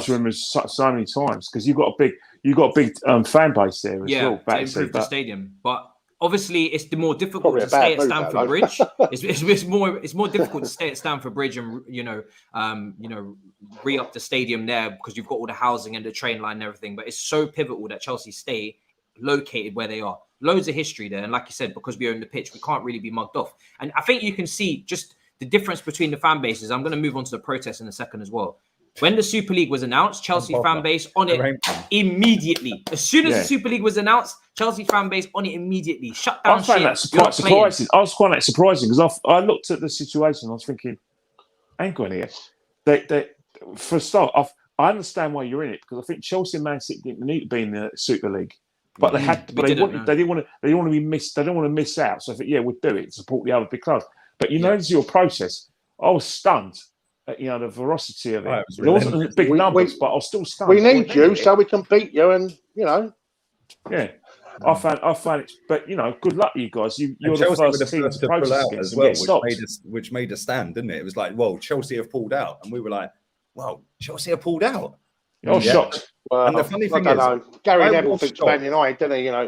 rumours so many times because you've got a big fan base there as well. To improve the stadium, but obviously it's the more difficult to stay at Stamford Bridge. It's more difficult to stay at Stamford Bridge and re-up the stadium there because you've got all the housing and the train line and everything. But it's so pivotal that Chelsea stay located where they are. Loads of history there, and like you said, because we own the pitch, we can't really be mugged off. And I think you can see just the difference between the fan bases. I'm going to move on to the protest in a second as well. When the Super League was announced, Chelsea fan base on it immediately. As soon as the Super League was announced, Chelsea fan base on it immediately. Shut down. I found that quite surprising. I was quite surprising because I looked at the situation. I was thinking, hang on here. For a start, I understand why you're in it because I think Chelsea and Man City didn't need to be in the Super League. But they had, they didn't want to be missed. They don't want to miss out. So I think, we'll do it. Support the other big clubs. But it's your process. I was stunned at the veracity of it. It wasn't big numbers, but I was still stunned. We need you so we can beat you, and Yeah, I found it. But good luck, you guys. You're the first team to pull out as well, which made us stand, didn't it? It was like, well, Chelsea have pulled out, and we were like, well, Chelsea have pulled out. I was shocked. Well, and the funny thing is, Gary Neville thinks Man United, doesn't he? I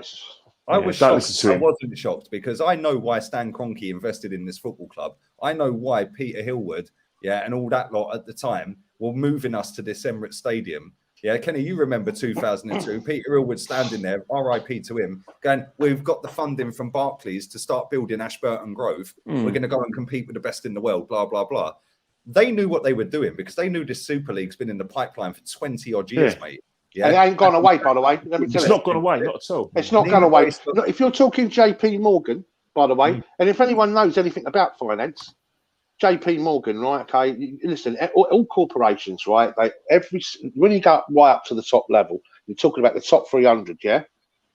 was shocked. I wasn't shocked because I know why Stan Kroenke invested in this football club. I know why Peter Hillwood, and all that lot at the time were moving us to this Emirates Stadium. Yeah, Kenny, you remember 2002? Peter Hillwood standing there, RIP to him, going, "We've got the funding from Barclays to start building Ashburton Grove. We're going to go and compete with the best in the world." Blah blah blah. They knew what they were doing because they knew this Super League's been in the pipeline for 20 odd years, mate. Yeah, and it ain't gone away, by the way. Let me tell you. It's not gone away, not at all. It's not gone away. If you're talking JP Morgan, by the way, and if anyone knows anything about finance, JP Morgan, right? Okay, listen, all corporations, right? When you go right up to the top level, you're talking about the top 300, yeah?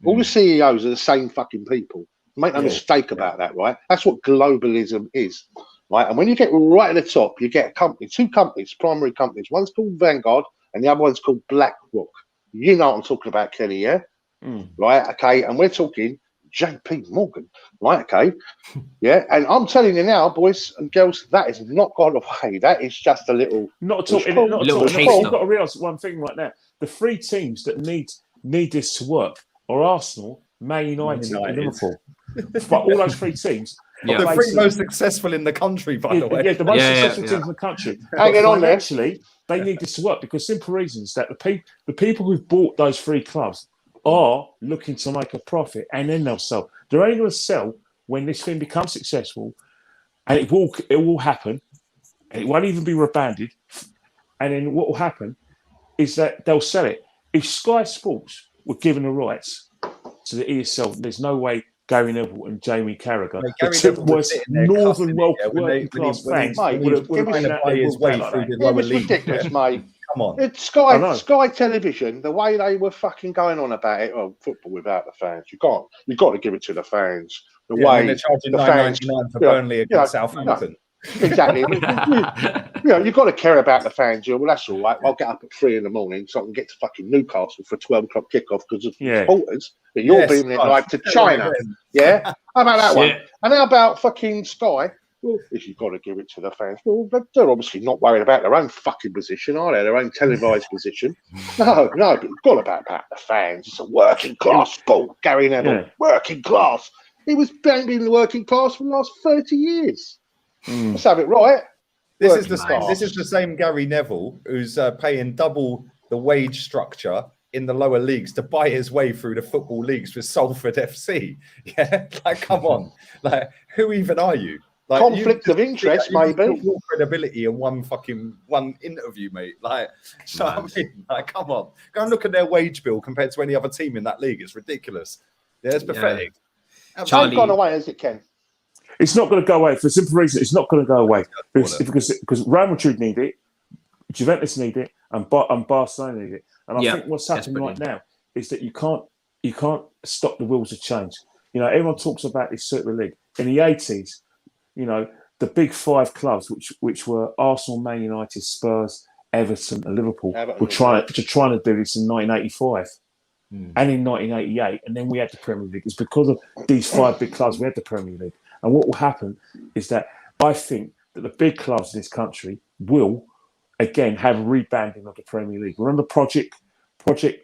All the CEOs are the same fucking people. Make no mistake about that, right? That's what globalism is. Right, and when you get right at the top, you get two companies, primary companies. One's called Vanguard, and the other one's called BlackRock. You know what I'm talking about, Kenny? Yeah, right. Okay, and we're talking JP Morgan, right? Okay, yeah. And I'm telling you now, boys and girls, that is not gone away. That is just a little, not at all. Not at all. You've got to realise one thing right now: the 3 teams that need this to work are Arsenal, Man United, and Liverpool. But all those 3 teams. The 3 most successful in the country, by the way. Yeah, the most successful teams in the country. Hanging on there. Actually, they need this to work because simple reasons that the people who've bought those 3 clubs are looking to make a profit, and then they'll sell. They're only going to sell when this thing becomes successful, and it will happen, and it won't even be rebanded. And then what will happen is that they'll sell it. If Sky Sports were given the rights to the ESL, there's no way Gary Neville and Jamie Carragher, the 2 most northern working class fans, would have been out there his way through the lower league. Ridiculous, mate. Come on. It's Sky Television, the way they were fucking going on about it. Oh, football without the fans. You've got to give it to the fans. The way they're charging $9.99 for Burnley against Southampton. Exactly. You've got to care about the fans. Well, that's all right. I'll get up at 3 a.m. so I can get to fucking Newcastle for 12 o'clock kickoff because of supporters. But you're beaming it live to China. Yeah? How about that one? And how about fucking Sky? well, if you've got to give it to the fans, well, they're obviously not worried about their own fucking position, are they? Their own televised position. No, but it's got about the fans. It's a working class sport, Gary Neville. Working class. He was been in the working class for the last 30 years. Let's have it right. This is the same Gary Neville who's paying double the wage structure in the lower leagues to buy his way through the football leagues with Salford FC. Yeah, like, come on, like, who even are you? Like, conflict of interest, maybe. Your credibility in one interview, mate. Like, you know what I mean? Like, come on, go and look at their wage bill compared to any other team in that league. It's ridiculous. Yeah, it's pathetic. It's not gone away as it can. It's not going to go away for the simple reason. It's not going to go away because Real Madrid need it, Juventus need it, and Barcelona need it. And I think what's happening right now is that you can't stop the wheels of change. You know, everyone talks about this Super League. In the 80s, you know, the big five clubs, which were Arsenal, Man United, Spurs, Everton, and Liverpool, were trying to do this in 1985 and in 1988, and then we had the Premier League. It's because of these five big clubs we had the Premier League. And what will happen is that I think that the big clubs in this country will again have a rebanding of the Premier League. Remember Project, that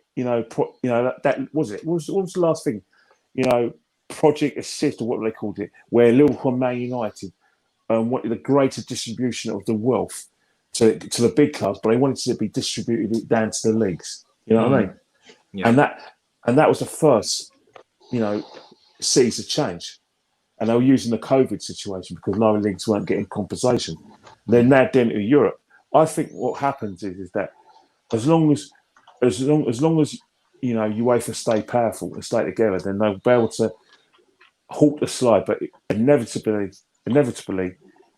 was it. What was the last thing? You know, Project Assist, or what they called it, where Liverpool and Man United wanted the greater distribution of the wealth to the big clubs, but they wanted to be distributed down to the leagues. You know what I mean? Yeah. And that was the first, you know, seeds of change. And they were using the COVID situation because lower leagues weren't getting compensation. They're now doing it in Europe. I think what happens is that as long as you know UEFA stay powerful and stay together, then they'll be able to halt the slide. But inevitably,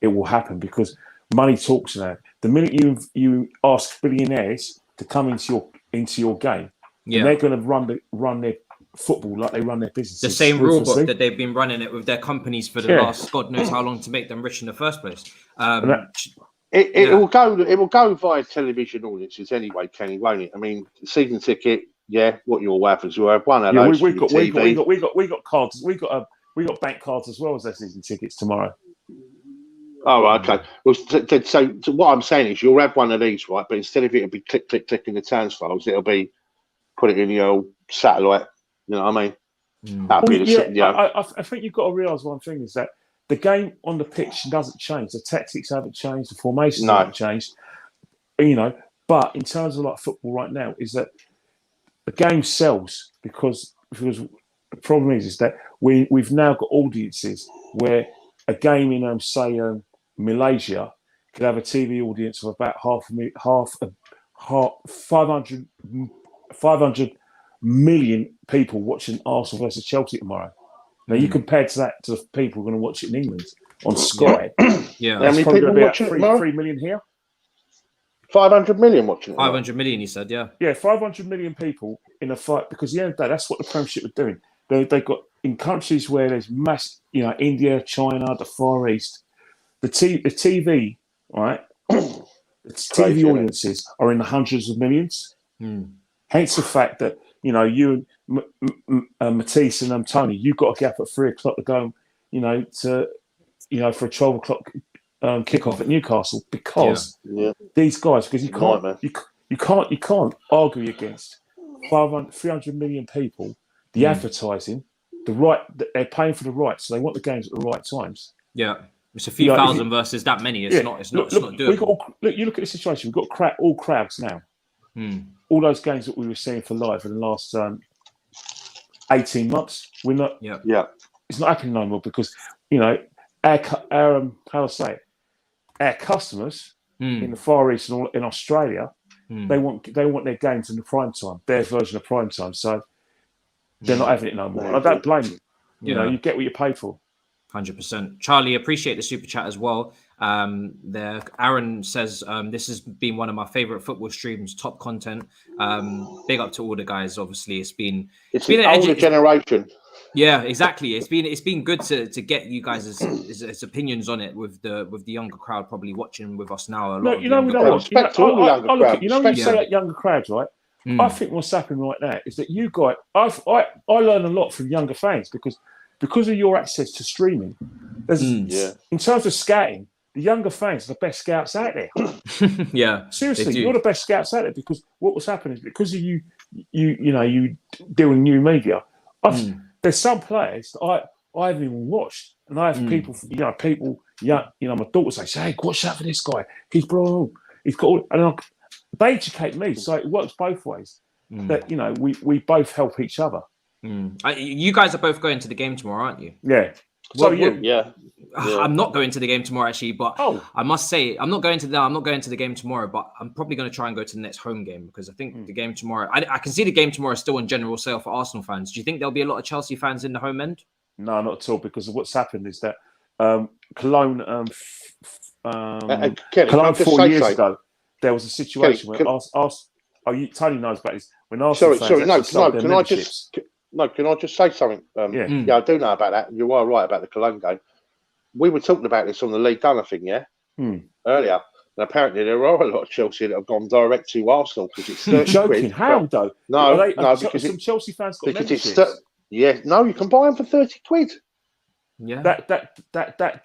it will happen because money talks now. The minute you ask billionaires to come into your game, and they're going to run their football like they run their businesses. The same rule book that they've been running it with their companies for the last God knows how long to make them rich in the first place. It will go via television audiences anyway, Kenny, won't it? I mean, season ticket, what you'll have is you'll have one of those. We got cards. We got bank cards as well as their season tickets tomorrow. Oh, okay. Well, so what I'm saying is you'll have one of these, right? But instead of it'll be click in the turnstiles, it'll be put it in your satellite. You know what I mean? I think you've got to realise one thing is that the game on the pitch doesn't change. The tactics haven't changed. The formations haven't changed. You know, but in terms of like football right now, is that the game sells because the problem is that we've now got audiences where a game in say Malaysia could have a TV audience of about 500 million people watching Arsenal versus Chelsea tomorrow. Now you compare that to the people who are going to watch it in England on Sky. How many people watching it tomorrow? 3 million here. 500 million watching it. 500 million, he said, yeah. Yeah, 500 million people in a fight because at the end of the day, that's what the Premiership are doing. They've got in countries where there's mass, you know, India, China, the Far East, the TV, right? The TV audiences are in the hundreds of millions. Hence the fact that, you know, you and Matisse and Tony, you've got a gap at 3 o'clock to go, you know, for a 12 o'clock kickoff at Newcastle because these guys, because you can't argue against 300 million people, the advertising, they're paying for the rights, so they want the games at the right times. Yeah, it's a few thousand versus that many. It's not doable. You look at the situation. We've got all crowds now. All those games that we were seeing for live in the last 18 months, we're not. It's not happening no more because you know our how to say it, our customers in the Far East and in Australia, they want their games in the prime time, their version of prime time. So they're not having it no more. I don't blame them. You know, you get what you pay for. 100%. Charlie, appreciate the super chat as well. Aaron says this has been one of my favorite football streams, top content. Big up to all the guys. Obviously, it's been an older generation. Yeah, exactly. It's been good to get you guys' opinions on it with the younger crowd probably watching with us now. When you say that younger crowd, right? I think what's happening right now is that you guys, I learn a lot from younger fans because of your access to streaming. In terms of scouting, the younger fans are the best scouts out there. Yeah, seriously, you're the best scouts out there because what was happening is because of you deal in new media. There's some players that I haven't even watched, and I have people, my daughter say, "Hey, watch out for this guy. He's bro, he's got," and they educate me, so it works both ways. That we both help each other. You guys are both going to the game tomorrow, aren't you? Yeah. So you? Yeah. I'm not going to the game tomorrow actually, but I must say I'm not going to the game tomorrow, but I'm probably going to try and go to the next home game because I think the game tomorrow. I can see the game tomorrow still in general sale for Arsenal fans. Do you think there'll be a lot of Chelsea fans in the home end? No, not at all. Because what's happened is that Cologne, Cologne 4 years ago, there was a situation where Tony knows about this. When Arsenal fans can I just say something? Yeah, I do know about that. You are right about the Cologne game. We were talking about this on the League Done, I think, earlier. And apparently there are a lot of Chelsea that have gone direct to Arsenal because it's 30 joking. quid. How though? No, because some Chelsea fans got memberships. You can buy them for 30 quid. Yeah.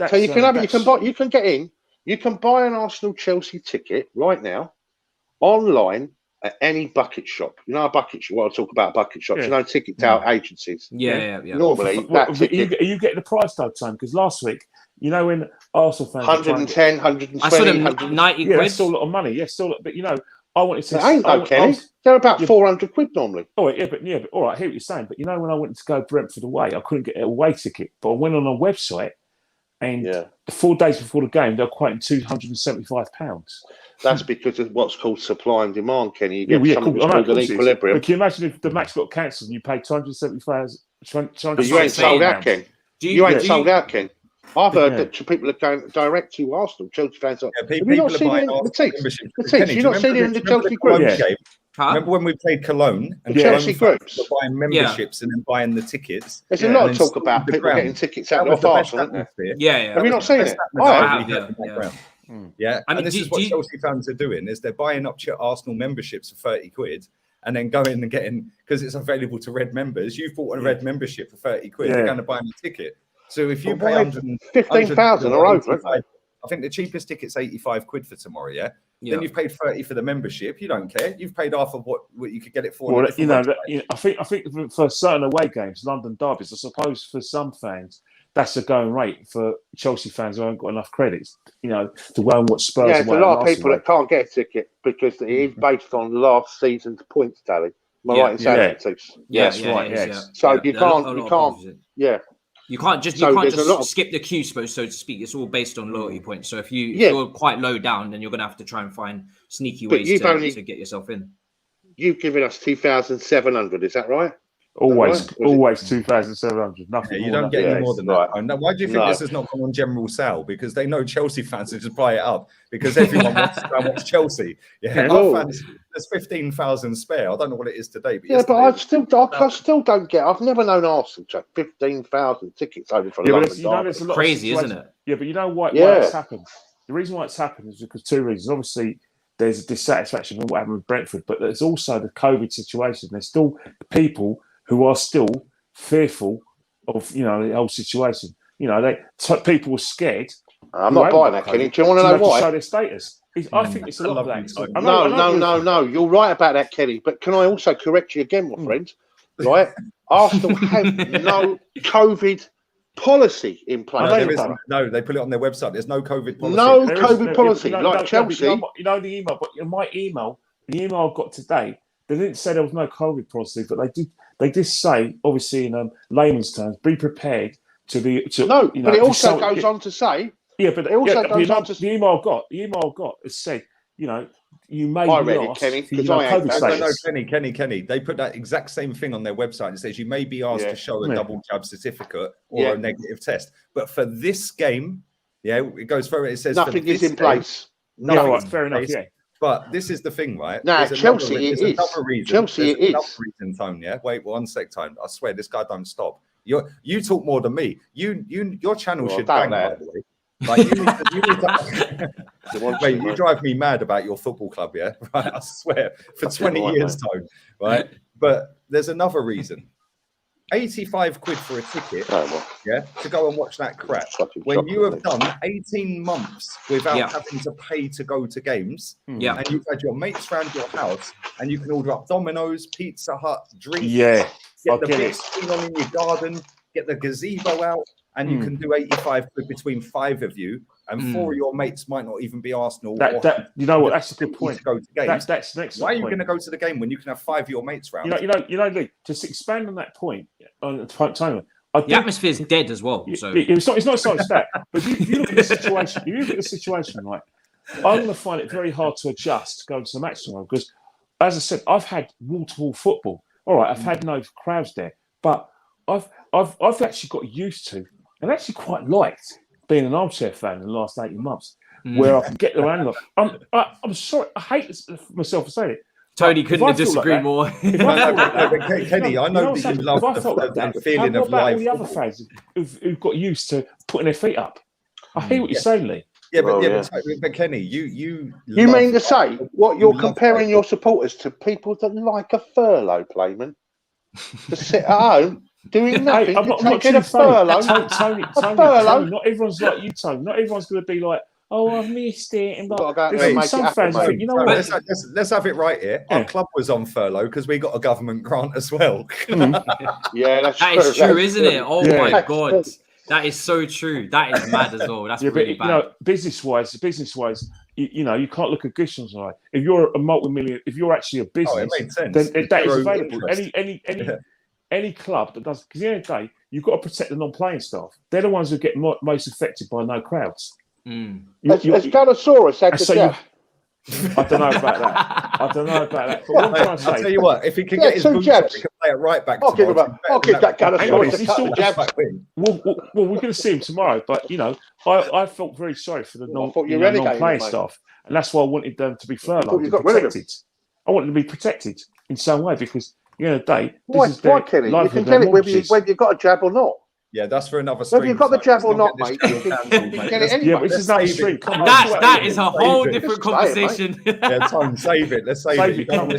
So you can have it. You can get in. You can buy an Arsenal Chelsea ticket right now online at any bucket shop. You know a bucket shop. What I talk about bucket shops. You know ticket out agencies. Yeah. Normally, are you getting the price though, Tom? Because last week, when Arsenal fans 110, 120, I saw them 90 quid. That's still a lot of money. Yes, still. But I wanted to. It ain't though, Kenny. They're about 400 quid normally. Oh yeah, but all right. I hear what you're saying. But when I went to go Brentford away, I couldn't get an away ticket. But I went on a website, and 4 days before the game, they're quoting £275. That's because of what's called supply and demand, Kenny. You get something called an equilibrium. But can you imagine if the match got cancelled and you paid £275? But you ain't sold out, Ken. You ain't sold out, Ken. I've heard that people are going direct to Arsenal. Chelsea fans are. Have you not seen it in the teams? You've not seen it in the Chelsea groups? Remember when we played Cologne and Chelsea groups were buying memberships and then buying the tickets? There's a lot of talk about people getting tickets out of Arsenal, isn't there? Yeah. Have you not seen it? Yeah, and this is what Chelsea fans are doing: is they're buying up Arsenal memberships for 30 quid, and then going and getting because it's available to red members. You've bought a red membership for 30 quid. They're going to buy them a ticket. So if you pay 15,000 or over, I think the cheapest ticket's 85 quid for tomorrow. Yeah. Then you've paid 30 for the membership. You don't care. You've paid half of what you could get it for. Well, I think for certain away games, London derbies, I suppose for some fans, that's a going rate for Chelsea fans who haven't got enough credits, to go and watch Spurs. Yeah, there's a lot of people that can't get a ticket because it is based on last season's points tally. Am I right in saying that? Yes, right. Yes. So you can't. Yeah. You can't just skip the queue, so to speak. It's all based on loyalty points. So if you're quite low down, then you're going to have to try and find sneaky ways to get yourself in. You've given us 2,700, is that right? Always 2,700. Nothing. You don't get any more than that. Now, why do you think this has not gone on general sale? Because they know Chelsea fans will just buy it up because everyone wants to watch Chelsea. Our fans, there's 15,000 spare. I don't know what it is today. But I still don't get. I've never known Arsenal to 15,000 tickets over for London. It's crazy, isn't it? Yeah, but you know why it's happened? The reason why it's happened is because two reasons. Obviously, there's a dissatisfaction with what happened with Brentford, but there's also the COVID situation. There's still people who are still fearful of the whole situation. People were scared. I'm not buying that, Kenny. Do you want to know why? To show their status. I think it's a lot of that. No. You're right about that, Kenny. But can I also correct you again, my friend? Right? Arsenal have no COVID policy in place. No, they put it on their website. There's no COVID policy. No COVID policy, like Chelsea. The email, but in my email, the email I got today, they didn't say there was no COVID policy, but they did say, obviously in layman's terms, be prepared to be. But it also goes on to say. Yeah, but it also goes on to the email I got has said, you may I read it, Kenny, because I ain't No, Kenny. They put that exact same thing on their website. It says you may be asked to show a double jab certificate or a negative test. But for this game, it goes further. It says nothing is in place. Fair enough. Yeah. But this is the thing, right? Now, Chelsea, it is. Chelsea, it is. Another reason, Tone. Yeah. Wait 1 sec, Tone. I swear, this guy don't stop. You talk more than me. Your channel should bang, by the way. Like you need to mate, you drive me mad about your football club, yeah? Right, I swear, for 20 years, Tone, right? But there's another reason. 85 quid for a ticket, Oh, well. yeah, to go and watch that crap. Fucking When shocking, you have mate. done 18 months without Yeah. having to pay to go to games, Yeah. and you've had your mates round your house, and you can order up Domino's, Pizza Hut, drinks, Yeah, I get the get big it. screen on in your garden, get the gazebo out, and you can do 85 quid between 5 of you, and 4 of your mates might not even be Arsenal. That you know what? That's a good point. To go to games. That's the next. Why are you point. going to go to the game when you can have 5 of your mates round? You know, Lee, just expand on that point on the time. The atmosphere is dead as well. So It's not so much that, but if you look at the situation, right, I'm going to find it very hard to adjust going to the match tomorrow because, as I said, I've had wall-to-wall football. All right, I've had no crowds there, but I've actually got used to and actually quite liked being an armchair fan in the last 18 months, where I can get around. I'm sorry, I hate myself for saying it. Tony couldn't have disagreed more. Kenny, I know that you love the feeling of live. All the other fans who've got used to putting their feet up. I hear what you're saying, Lee. Yeah, but Kenny, you mean to say what you're comparing your supporters to people that like a furlough, Playman, to sit at home doing nothing? I'm not taking a furlough. Tony, not everyone's like you, Tony. Not everyone's going to be like, oh, I've missed it. And some fans think, you know what? Let's have it right here. Our club was on furlough because we got a government grant as well. Yeah, that is true, isn't it? Oh my God. That is so true. That is mad as well. That's really bad. You know, business-wise, you know, you can't look at Grisham's eye. If you're a multi-million, if you're actually a business, then that is available. Any club that does, because at the end of the day, you've got to protect the non-playing staff. They're the ones who get most affected by no crowds. Has Ganosaurus had the jab? I don't know about that. But what I'm trying to say, I'll tell you what, if he can get his boots up, he can play it right back. I'll give that Ganosaurus a couple of jabs. Well, we're going to see him tomorrow. But, you know, I felt very sorry for the non-playing staff. And that's why I wanted them to be furloughed, protected. I wanted them to be protected in some way because, at the end of the day, why, Kenny? You can get it whether you've got a jab or not. Yeah, that's for another stream. Whether you've got the jab or not, mate, you can get it anyway. Yeah, but this is another stream. That is a whole different conversation. Yeah, Tom, save it. Let's save it. For the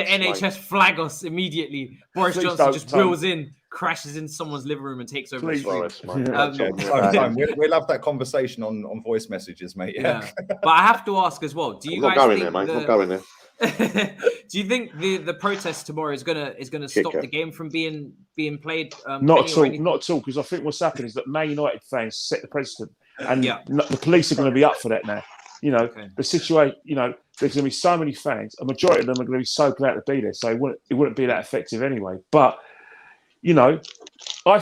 NHS flag us immediately. Boris Johnson just wheels in, crashes in someone's living room and takes over the stream. We'll have that conversation on voice messages, mate. Yeah. But I have to ask as well, do you guys think I'm not going there. Do you think the protest tomorrow is gonna stop the game from being played? Not at all. Because I think what's happened is that Man United fans set the precedent, and the police are going to be up for that now. You know, the situation. You know, there's going to be so many fans. A majority of them are going to be so glad to be there. So it wouldn't be that effective anyway. But you know, I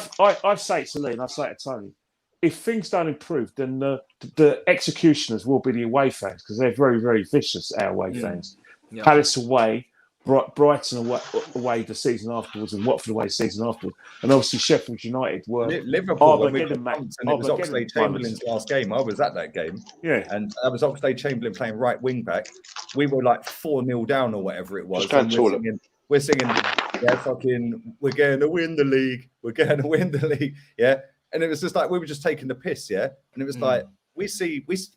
say it to Lee and I say it to Tony. If things don't improve, then the executioners will be the away fans because they're very, very vicious. Our away fans. Yeah. Palace away, Brighton away the season afterwards, and Watford away the season afterwards, and obviously Sheffield United were Liverpool. When we and it was Oxlade-Chamberlain's last game. I was at that game, and that was Oxlade-Chamberlain playing right wing back. We were like 4-0 down or whatever it was. We're singing, yeah, fucking, we're going to win the league. We're going to win the league, yeah. And it was just like we were just taking the piss, yeah. And it was like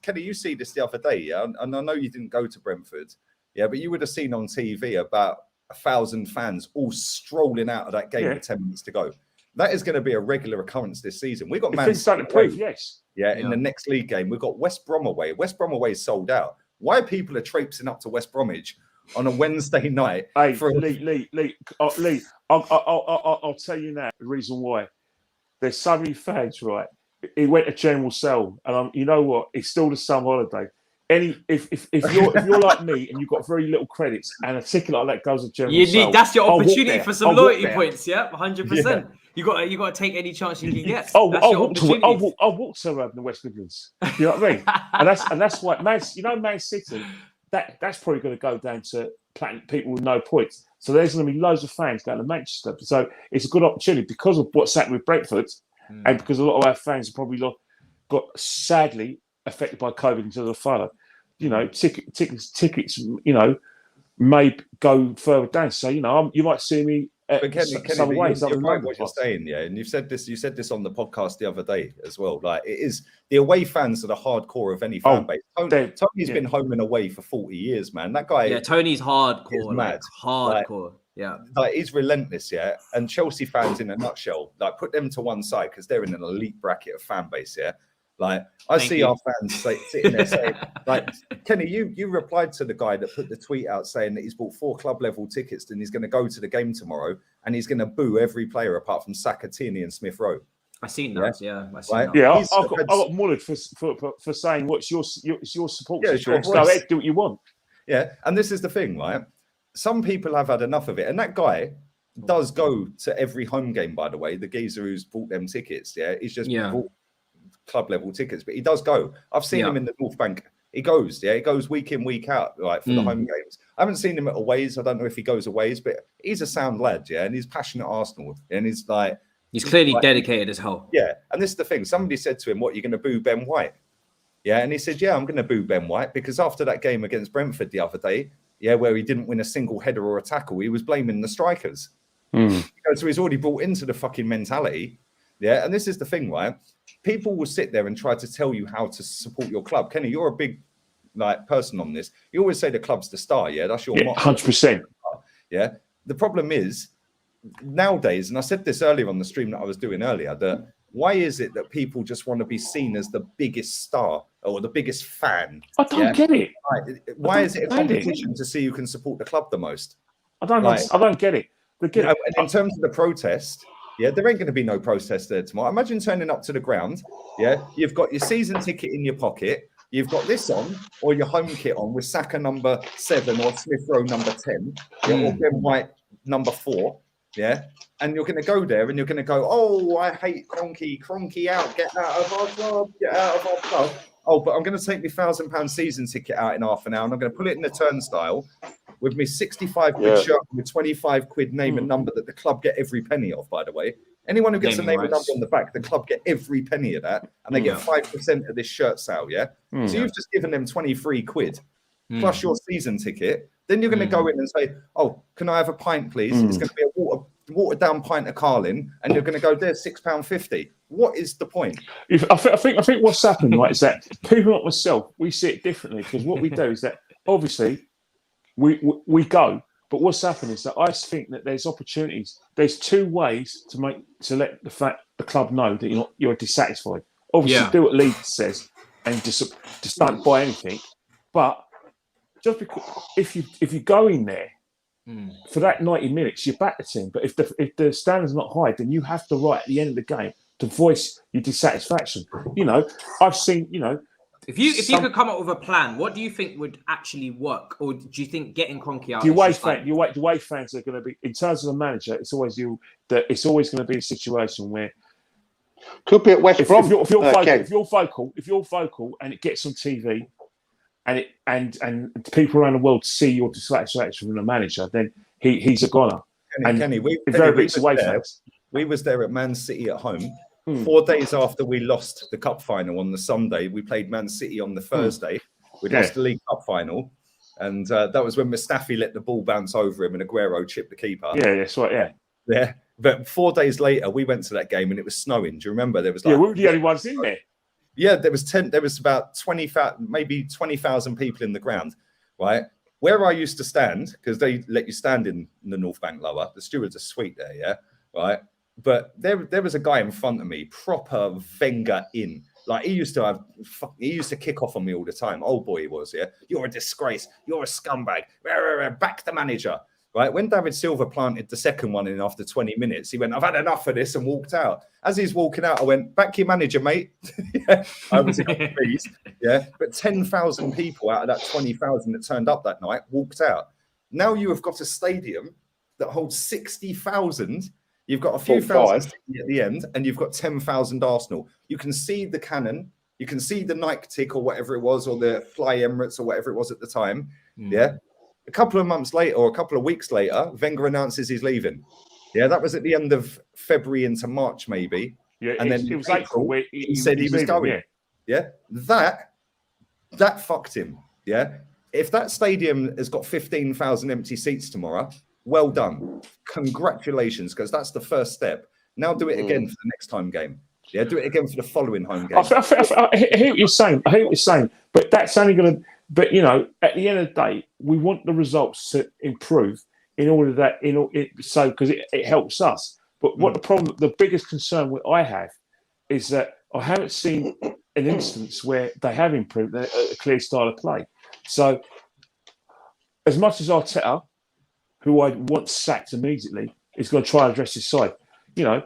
Kenny, you see this the other day, yeah. And I know you didn't go to Brentford. Yeah, but you would have seen on TV about 1,000 fans all strolling out of that game with 10 minutes to go. That is going to be a regular occurrence this season. We've got Man City away. Yes. Yeah, in the next league game, we've got West Brom away. West Brom away is sold out. Why people are traipsing up to West Bromwich on a Wednesday night? Hey, Lee, I'll tell you now the reason why. There's so many fans, right? He went to General Sale, and you know what? It's still the summer holiday. If you're like me and you've got very little credits and a ticket like that goes to General Sale, that's your opportunity for some loyalty points. Yeah, 100%. You got to take any chance you can get. I'll walk to the West Midlands. You know what I mean? and that's why Man City. That's probably going to go down to people with no points. So there's going to be loads of fans going to Manchester. So it's a good opportunity because of what's happened with Brentford, and because a lot of our fans have probably got sadly affected by COVID into the furlough. You know, tickets. You know, may go further down. So you know, you might see me. Some ways, you're right what you're saying, yeah, and you said this on the podcast the other day as well. Like it is the away fans are the hardcore of any fan base. Tony's been home and away for 40 years, man. That guy, Tony's hardcore, mad, hardcore. Yeah. Like, he's relentless, yeah. And Chelsea fans, in a nutshell, like, put them to one side because they're in an elite bracket of fan base, yeah. Like, I see our fans sitting there saying, like, Kenny, you replied to the guy that put the tweet out saying that he's bought 4 club level tickets and he's going to go to the game tomorrow and he's going to boo every player apart from Saka, Tierney, and Smith Rowe. I seen that, yeah. I seen Right? that. Yeah, I got mullered for saying what's your support situation. Go ahead, do what you want. Yeah, and this is the thing, right? Some people have had enough of it, and that guy does go to every home game. By the way, the geezer who's bought them tickets, yeah, he's just bought club level tickets, but he does go. I've seen him in the North Bank. He goes, he goes week in, week out, right, for the home games. I haven't seen him at aways. I don't know if he goes aways, but he's a sound lad, yeah, and he's passionate Arsenal, and he's like. He's clearly dedicated as hell. Yeah, and this is the thing. Somebody said to him, "What, you're going to boo Ben White?" Yeah, and he said, "Yeah, I'm going to boo Ben White because after that game against Brentford the other day, yeah, where he didn't win a single header or a tackle, he was blaming the strikers. So he's already bought into the fucking mentality. Yeah, and this is the thing, right? People will sit there and try to tell you how to support your club. Kenny, you're a big person on this. You always say the club's the star. Yeah, that's your 100%. Yeah, the problem is nowadays, and I said this earlier on the stream that I was doing earlier, that why is it that people just want to be seen as the biggest star or the biggest fan? I don't get it. Why is it a competition to see who can support the club the most? I don't get it. And in terms of the protest, yeah, there ain't going to be no protest there tomorrow. Imagine turning up to the ground. Yeah, you've got your season ticket in your pocket. You've got this on, or your home kit on with Saka number 7 or Smith Rowe number 10, or Ben White number 4. Yeah, and you're going to go there and you're going to go, oh, I hate Cronky out, get out of our club, get out of our club. Oh, but I'm going to take my £1,000 season ticket out in half an hour and I'm going to put it in the turnstile with me 65 quid shirt with 25 quid name and number that the club get every penny of, by the way. Anyone who gets a name and number on the back, the club get every penny of that and they get 5% of this shirt sale, yeah? So you've just given them 23 quid plus your season ticket. Then you're going to go in and say, oh, can I have a pint, please? It's going to be a watered down pint of Carling, and you're going to go, there's £6.50. What is the point? I think what's happened, right, is that people like myself, we see it differently because what we do is that obviously we go, but what's happened is that I think that there's opportunities. There's 2 ways to let the club know that you're dissatisfied. Obviously, do what Lee says and just don't buy anything, but just because if you go in there for that 90 minutes, you back the team. But if the standard's not high, then you have the right at the end of the game to voice your dissatisfaction. I've seen, If you could come up with a plan, what do you think would actually work, or do you think getting Cronky out? The way fans are going to be in terms of the manager. It's always going to be a situation where could be at West Brom. If you're vocal, and it gets on TV. And people around the world see your dissatisfaction from the manager, then he's a goner. Kenny, we was there at Man City at home 4 days after we lost the cup final on the Sunday. We played Man City on the Thursday. We lost the League Cup final, and that was when Mustafi let the ball bounce over him and Aguero chipped the keeper. Yeah, that's right. Yeah. But 4 days later, we went to that game and it was snowing. Do you remember? There was we were the only ones in there. Yeah, there was about 20,000, maybe 20,000 people in the ground, right? Where I used to stand, because they let you stand in the North Bank lower. The stewards are sweet there, yeah, right? But there was a guy in front of me, proper Wenger in. Like he used to kick off on me all the time. Old boy he was, yeah. You're a disgrace. You're a scumbag. Back the manager. Right, when David Silva planted the second one in after 20 minutes, he went, I've had enough of this, and walked out. As he's walking out, I went, back your manager, mate. I was pleased. Yeah, but 10,000 people out of that 20,000 that turned up that night walked out. Now you have got a stadium that holds 60,000. You've got a few thousand at the end, and you've got 10,000 Arsenal. You can see the cannon. You can see the Nike tick or whatever it was, or the Fly Emirates or whatever it was at the time. Yeah. A couple of months later, or a couple of weeks later, Wenger announces he's leaving. Yeah, that was at the end of February into March, maybe. Yeah, and then it was April. He said he was going. Yeah, that fucked him. Yeah, if that stadium has got 15,000 empty seats tomorrow, well done, congratulations, because that's the first step. Now do it again for the next home game. Yeah, do it again for the following home game. I hear what you're saying. But that's only going to. But at the end of the day, we want the results to improve. in order that so because it helps us. But what the biggest concern I have is that I haven't seen an instance where they have improved a clear style of play. So as much as Arteta, who I want sacked immediately, is going to try and address his side, I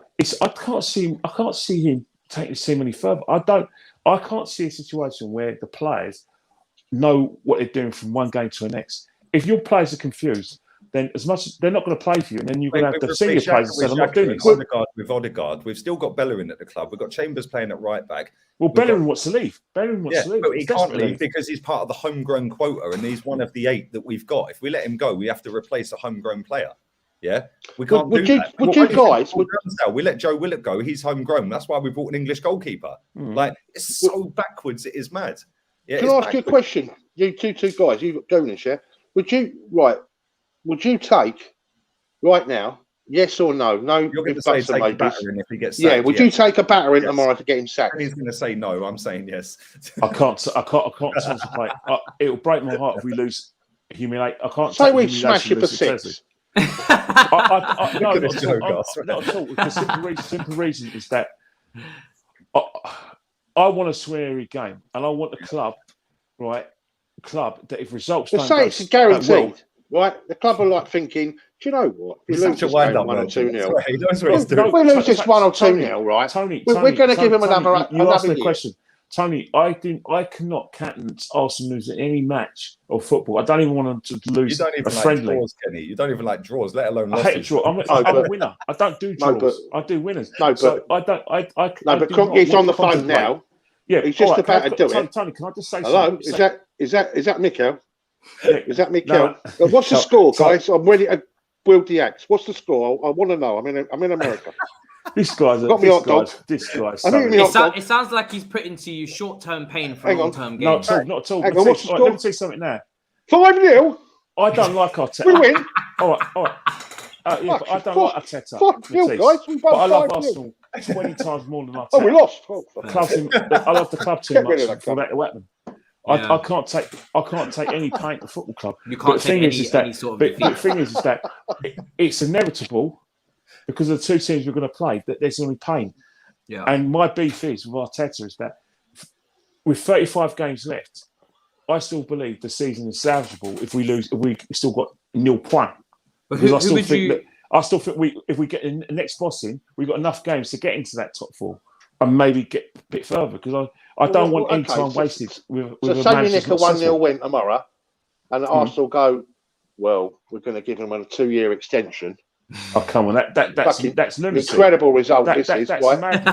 can't see him taking the team any further. I can't see a situation where the players know what they're doing from one game to the next. If your players are confused, then as much as they're not going to play for you, and then you're going to have the senior players say, "I'm not doing this." With Odegaard, we've still got Bellerin at the club. We've got Chambers playing at right back. Well, Bellerin wants to leave. But he can't leave because he's part of the homegrown quota, and he's one of the 8 that we've got. If we let him go, we have to replace a homegrown player. Yeah, we can't do that. Would you guys? We let Joe Willett go. He's homegrown. That's why we brought an English goalkeeper. Like, it's so backwards. It is mad. Yeah, can I ask you a question? You two guys, you've got Jonas, yeah? Would you take right now, yes or no? No, you're going to say take a battering if he gets sacked. Yeah, would you take a battering tomorrow to get him sacked? And he's going to say no. I'm saying yes. I can't contemplate. It'll break my heart if we lose. Humiliate. I can't say we smash it for 6. No, not at all. The simple reason is that I want a swear every game, and I want the club, that if results don't say it's guaranteed, right? The club are like thinking, do you know what? If you lose this game 1 or 2-0, he knows what he's doing. We lose this 1 or 2-0, right? Tony, we're going to give him another. You asked the question, Tony. I cannot countenance Arsenal losing any match of football. I don't even want them to lose. You don't even a like friendly. draws, Kenny. You don't even like draws, let alone losses. I hate a draw. I'm a winner. I don't do draws. I do winners. No, but so I don't. But Cronkey's on the phone now. Yeah, he's just about to do it. Tony, can I just say hello? Something? Is that Mikel? Yeah. Is that Mikel? No. What's the score, guys? I'm ready to wield the axe. What's the score? I want to know. I'm in America. This guy's it sounds like he's putting to you short-term pain for long-term games. Not at all. Hang on, what's the score? Let me say something now. 5-0. I don't like Arteta. We win. All right. But I don't like Arteta. 5-0, guys. We but I love Arsenal 20 times more than Arteta. Oh, we lost. I love the club too much for that to happen. Yeah. I can't take any pain to the football club. You can't take any sort of defeat. The thing is that it's inevitable because of the 2 teams we're going to play that there's going to be pain. Yeah. And my beef is with Arteta is that with 35 games left, I still believe the season is salvageable if we lose. If we still got 0 points. Because I still think if we get the next boss in, we've got enough games to get into that top 4 and maybe get a bit further. Because I don't want any time wasted with so say we nick a 1-0 win tomorrow, and Arsenal go, well, we're going to give them a 2-year extension. Oh come on, that's lunacy. Incredible result. This is right.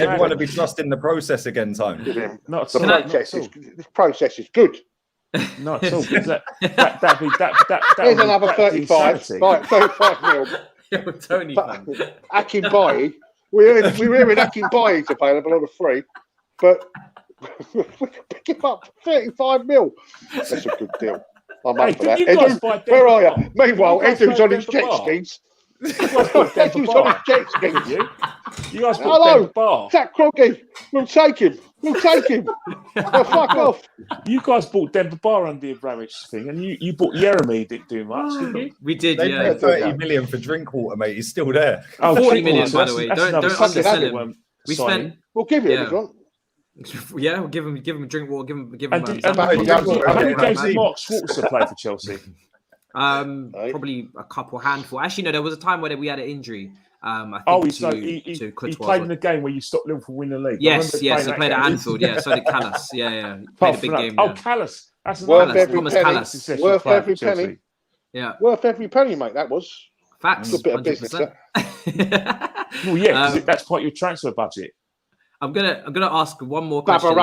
Everyone will be trusting the process again, Tony. This process is good. Not at all. That'd be here's another 35. Right, 35 Tony. Akinbaye. We're hearing Akinbaye's available on a free, but we can pick him up 35 mil. That's a good deal. I'm up for that. Edu, where are you? Meanwhile, Edu's on his jet skis. Edu's on his jet skis. You guys hello, Zach Cronkey. We'll take him. Oh, fuck off. You guys bought Denver Bar under the Abramovich thing, and you bought Jeremy. Didn't do much, did you? We did. They paid 30 million for drink water, mate. He's still there. 40 million, by the way. Don't undersell him. We spent. We'll give him if you want. Yeah, we'll give him a drink water. Give him. How many games did Mark Schwarzer play for Chelsea? Probably a handful. Actually, no. There was a time where we had an injury. I think he played in the game where you stopped Liverpool win the league. Yes, he played at Anfield. Yeah, so did Callas. Yeah. He played a big game. Oh, Callas. That's worth every penny. Worth every penny. Yeah, worth every penny, mate. That was facts. A bit of business. Well, yeah, because that's part of your transfer budget. I'm gonna ask one more question.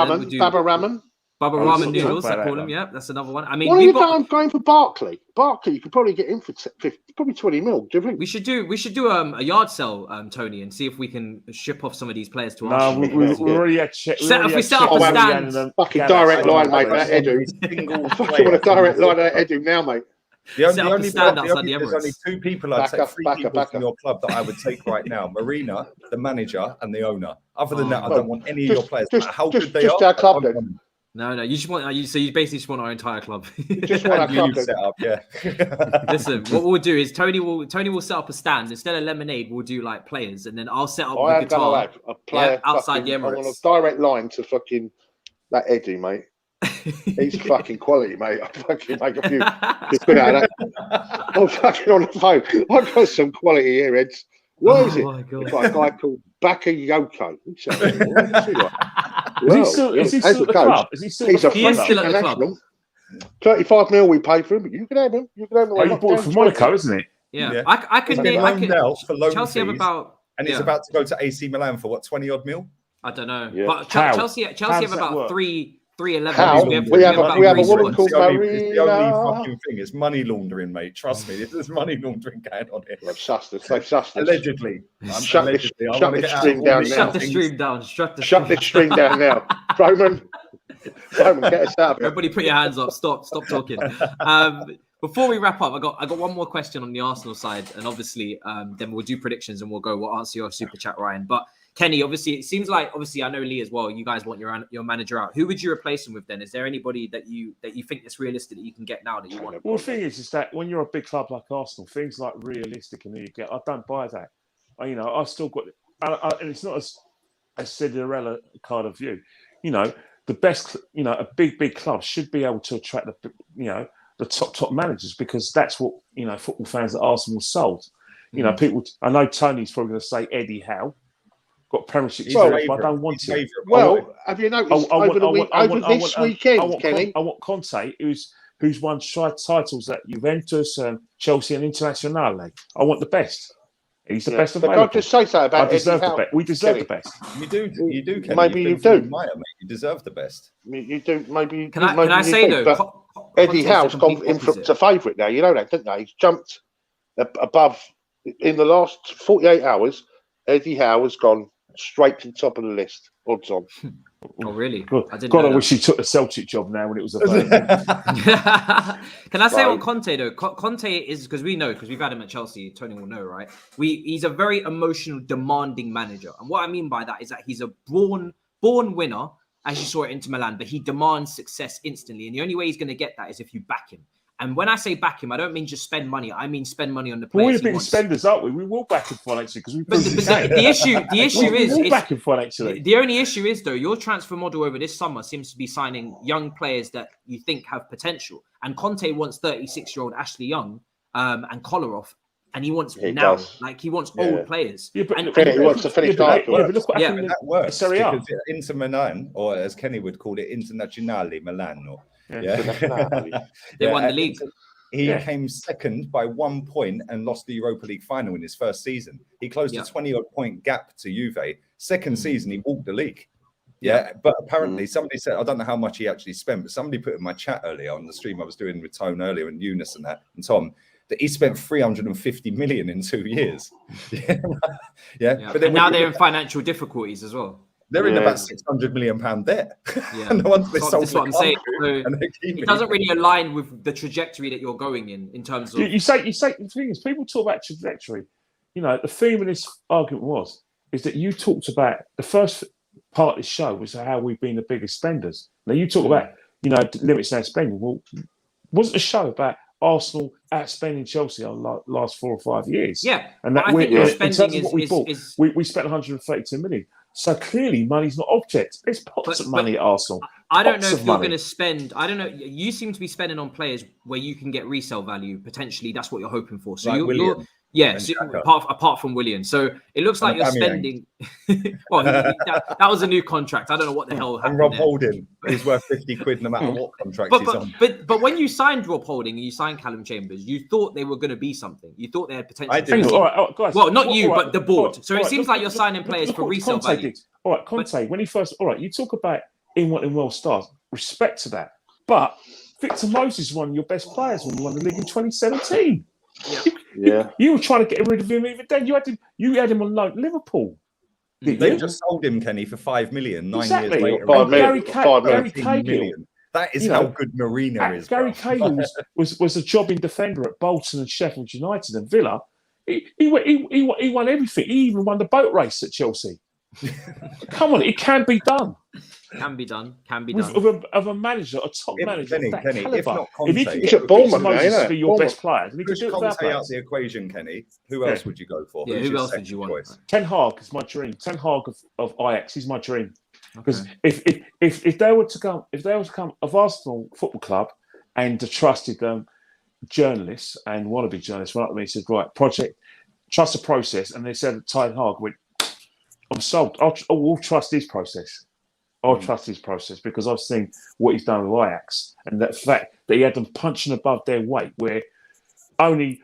Baba Ramen noodles. I call them. Yeah, that's another one. I mean, what are you going for Barkley? You could probably get him for 50, probably 20 mil. Do you think? We should do a yard sell, Tony, and see if we can ship off some of these players to Arsenal. No, we already had checked. If we set up a stand, fucking direct line, mate. That Edu. Fucking want a direct line at Edu now, mate. There's only 2 people I'd take, 3 people from your club that I would take right now: Marina, the manager, and the owner. Other than that, I don't want any of your players. How good they are. Just our club, then. No, you just want so you basically just want our entire club. Just want our club set up, yeah. Listen, what we'll do is Tony will set up a stand instead of lemonade. We'll do like players, and then I'll set up I the am going guitar to have a player outside the I'm on a Emirates. direct line to fucking that Eddie, mate. He's fucking quality, mate. I fucking make a few quid out of that. I'm fucking on the phone. I've got some quality here, Eds. What is it? My God. It's like a guy called Bakayoko. Is he still at the club? Is he still He's a He is still at the club. international. 35 mil we paid for him, but you can have him. You can have him. Oh, you bought it from Monaco, isn't it? Yeah. I can He's been loaned out for loan Chelsea have fees, about and he's about to go to AC Milan for what, 20 odd mil? I don't know. Yeah. But How? Chelsea How have does that about work? 311. How? We have a woman called It's the only Maria. fucking thing. It's money laundering, mate. Trust me, there's money laundering going on here. They've sussed us. They've sussed us. Allegedly. Shut this stream down now. Shut the stream down. Shut this stream down now. Roman, get us out of here. Everybody put your hands up. Stop talking. Before we wrap up, I got one more question on the Arsenal side, and obviously then we'll do predictions and we'll answer your super chat, Ryan. But Kenny, obviously, it seems like I know Lee as well. You guys want your manager out. Who would you replace him with then? Is there anybody that you think it's realistic that you can get now that you want? Well, the thing is that when you're a big club like Arsenal, things like realistic and you get, I don't buy that. I've still got, and it's not a Cinderella kind of view. The best, a big club should be able to attract the top managers, because that's what football fans at Arsenal sold. People. I know Tony's probably going to say Eddie Howe. Got Premiership experience, but I don't want him. Well, have you noticed over this weekend, Kenny? I want Conte, who's won titles at Juventus and Chelsea and Internazionale. I want the best. He's the best available. But I just say so about Eddie Howe. We deserve the best. You do. Kenny. Maybe you do. Mate. You deserve the best. You do. Maybe. Can I say though? Eddie Howe's gone in to favourite now. You know that, didn't they? He's jumped above in the last 48 hours. Eddie Howe has gone straight to the top of the list. Odds on. Oh, really? God, I wish he took the Celtic job now when it was available. Can I say on Conte though? Conte is, because we've had him at Chelsea. Tony will know, right? He's a very emotional, demanding manager, and what I mean by that is that he's a born winner, as you saw at Inter Milan, but he demands success instantly, and the only way he's going to get that is if you back him. And when I say back him, I don't mean just spend money. I mean spend money on the players. We're big spenders, aren't we? We will back him financially because we. The issue is we'll back him financially. The only issue is though, your transfer model over this summer seems to be signing young players that you think have potential. And Conte wants 36-year-old Ashley Young and Kolarov, and he wants now, like he wants old players. Yeah, but he wants to finish but look what happened that works. Because Inter Milan, or as Kenny would call it, Internazionale Milano. They won the league. He came second by 1 point and lost the Europa League final in his first season. He closed a 20-odd point gap to Juve. Second season, he walked the league. But apparently somebody said, I don't know how much he actually spent, but somebody put in my chat earlier on the stream I was doing with Tone earlier and Eunice and Tom, that he spent 350 million in 2 years. But then now they're in financial difficulties as well. They're in about £600 million debt. Yeah, that's what I'm saying. So it doesn't really align with the trajectory that you're going in terms of. You say the thing is, people talk about trajectory. The theme of this argument is that you talked about the first part of the show was how we've been the biggest spenders. Now you talk about limits in our spending. Well, wasn't the show about Arsenal outspending Chelsea over the last 4 or 5 years? Yeah, and that in terms of what we bought, we spent 132 million. So clearly, money's not object. There's pots of money at Arsenal. I don't know if you're going to spend. I don't know. You seem to be spending on players where you can get resale value. Potentially, that's what you're hoping for. So apart from William. So it looks like you're spending. Well, that was a new contract. I don't know what the hell happened. And Rob Holding is worth 50 quid no matter what contract he's on. But when you signed Rob Holding and you signed Callum Chambers, you thought they were going to be something. You thought they had potential. I did. All right, guys. Well, not you, but the board. So it seems like you're signing players for resale value. All right, Conte, when he first. All right, you talk about in well stars. Respect to that. But Victor Moses is one of your best players when you won the league in 2017. You were trying to get rid of him even then. You had him on loan at Liverpool. They just sold him, Kenny, for 5 million 9 years later. Gary Cahill. That is how good Marina is. Gary Cahill was a jobbing defender at Bolton and Sheffield United and Villa. He won everything. He even won the boat race at Chelsea. Come on, it can be done. Can be done. Can be With, done. of a manager, a top manager of that caliber. if not If he Conte, can He's get at Bournemouth now, Moses isn't to be it? your best player, and he can push do it without Conte out players. the equation, Kenny. Who else would you go for? Yeah, Who's who your else would second you want? choice? Ten Hag is my dream. Ten Hag of Ajax is my dream. Because Okay. if they were to come, of Arsenal Football Club and the trusted journalists and wannabe journalists went up to me and said, right, trust the process, and they said Ten Hag went, I'm sold. We'll trust his process. I'll trust his process because I've seen what he's done with Ajax and that fact that he had them punching above their weight. Where I'm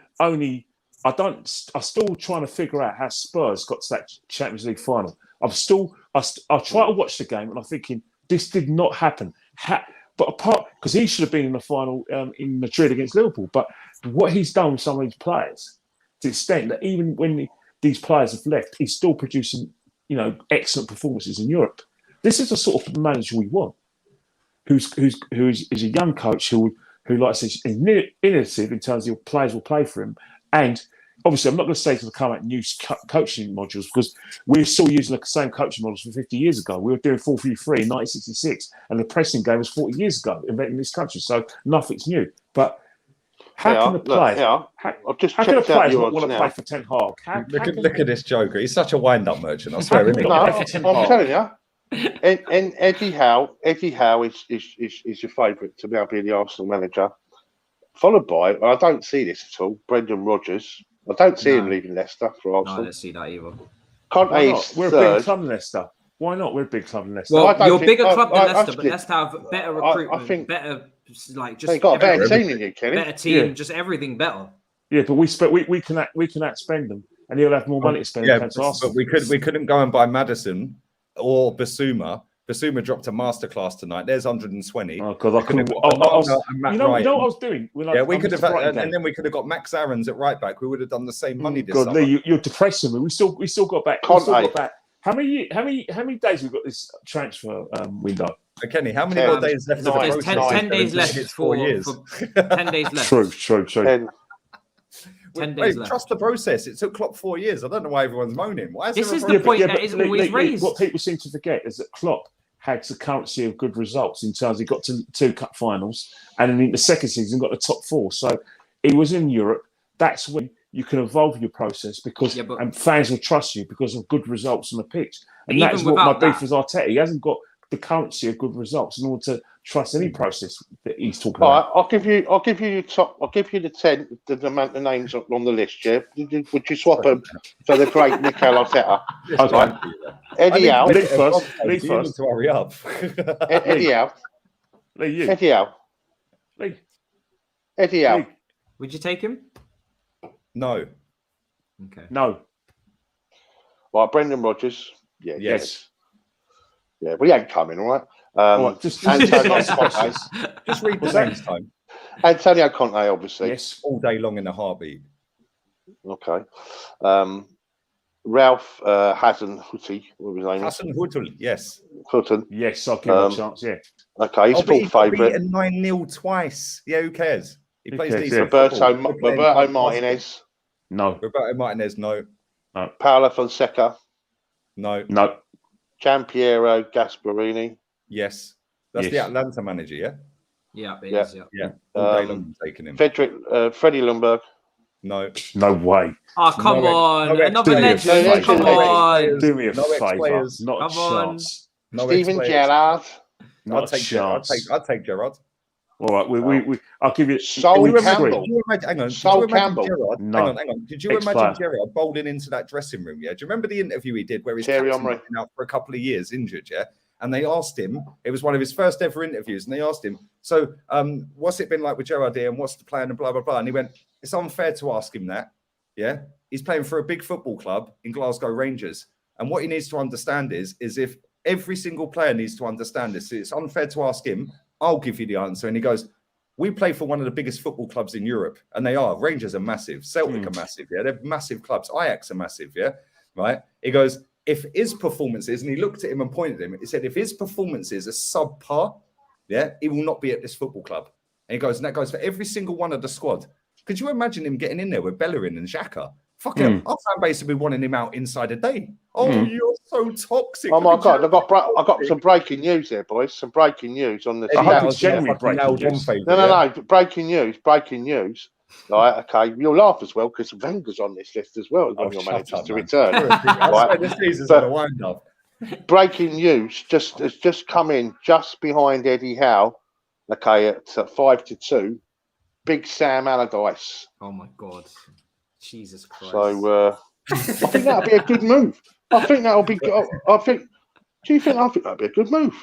still trying to figure out how Spurs got to that Champions League final. I try to watch the game and I'm thinking this did not happen. But apart because he should have been in the final in Madrid against Liverpool. But what he's done with some of these players, to the extent that even when these players have left, he's still producing, excellent performances in Europe. This is the sort of manager we want, who is a young coach who likes is innovative in terms of players will play for him. And obviously, I'm not going to say to come out new coaching modules because we're still using the same coaching models from 50 years ago. We were doing 4-3-3 in 1966, and the pressing game was 40 years ago invented in this country. So nothing's new. But how can the players? I've just how can the checked out players your not want odds to now. play for Ten Hag? Look at this joker. He's such a wind-up merchant. I swear. Isn't he? No, I'm telling you. And Eddie Howe is your favourite to be able to be the Arsenal manager, followed by, I don't see this at all, Brendan Rodgers. I don't see him leaving Leicester for No, I Arsenal. don't see that either. Why not? We're a third. big club in Leicester. Why not? We're a big club in Leicester. Well, don't you're a think- bigger club than I Leicester, but think- Leicester have better recruitment, I think- better, just They've got a better team than you, Kenny. better team, Yeah. just everything better. Yeah, but we can outspend them, and he'll have more money to spend. Yeah, against Arsenal. but we couldn't go and buy Madison or Basuma. Basuma dropped a masterclass tonight. There's 120. Oh God, I couldn't. You know what I was doing? we could have, and then we could have got Max Aarons at right back. We would have done the same money this God, summer. Lee, you're depressing me. We still got back. We still got back. How many days we've got this transfer window? Kenny, how many more days left? There's 10 days left It's for 4 years. 10 days left. True. 10 days left. Trust the process. It took Klopp 4 years. I don't know why everyone's moaning. Why is This there is a the process? point that isn't always raised. What people seem to forget is that Klopp had the currency of good results in terms he got to 2 cup finals, and then in the second season got the top 4. So he was in Europe. That's when you can evolve your process because and fans will trust you because of good results on the pitch. And that's what my beef with Arteta. He hasn't got the currency of good results in order to trust any process that he's talking about. Right, I'll give you the 10, the amount of names on the list. Yeah, would you swap them for the great Mikel Arteta? Okay. Eddie Howe. Lee first. You need to hurry up. Eddie Howe. Lee, you. Eddie Howe. Lee. Eddie Howe. Lee. Would you take him? No. Okay. No. Right, Brendan Rodgers. Yeah. Yes. Yeah, but he ain't coming, all right? Just Antonio Conte. Just read the names time. Antonio Conte, obviously. Yes. All day long in a heartbeat. Okay. Ralph Hasenhuttl, what was his name? Hasenhuttl, yes. Hutton. Yes, I'll give him a chance, yeah. Okay, he's full favourite. Beaten 9-0 twice. Yeah, who cares? He plays cares, decent. Roberto Martinez. No. Roberto Martinez, no. Paolo Fonseca. No. No. Gianpiero Gasparini. Yes. That's the Atlanta manager, yeah? Yeah, it is, yeah. Yeah. All day long taking him. Freddie Lundberg. No. No way. Oh, come on. no Another ex-players. legend. Come No on. Do me a No favour. ex-players. Not a Come on. chance. No Steven ex-players. Gerrard. Not I'd a take Gerrard. chance. I'd take Gerrard. All right, I'll give you. Sol we Campbell. Did you imagine, hang on. Sol did you imagine Campbell. Gerrard? No. Hang on. Did you Ex-player. imagine Gerrard bowling into that dressing room? Yeah. Do you remember the interview he did where his Thierry captain Henry. had been out for a couple of years injured? Yeah. And they asked him. It was one of his first ever interviews, and they asked him, "So, what's it been like with Gerrard here, and what's the plan, and blah blah blah?" And he went, "It's unfair to ask him that. Yeah. He's playing for a big football club in Glasgow Rangers, and what he needs to understand is if every single player needs to understand this, it's unfair to ask him. I'll give you the answer." And he goes, "We play for one of the biggest football clubs in Europe, and they are. Rangers are massive. Celtic are massive. Yeah, they're massive clubs. Ajax are massive. Yeah, right." He goes, "If his performances," and he looked at him and pointed at him. He said, "If his performances are subpar, yeah, he will not be at this football club." And he goes, and that goes for every single one of the squad. Could you imagine him getting in there with Bellerin and Xhaka Fucking our fan base will be wanting him out inside a day. Oh, you're so toxic. Oh my God, I've got some breaking news here, boys. Some breaking news on this. I hope it's genuinely breaking news. No. Breaking news. Right, okay. You'll laugh as well because Wenger's on this list as well. One of your managers to return. Right. This season's a wind up. Breaking news has just come in just behind Eddie Howe. Okay, at 5-2. Big Sam Allardyce. Oh my God, Jesus Christ! So I think that'll be a good move. I think that'll be. I think. Do you think? I think that'll be a good move.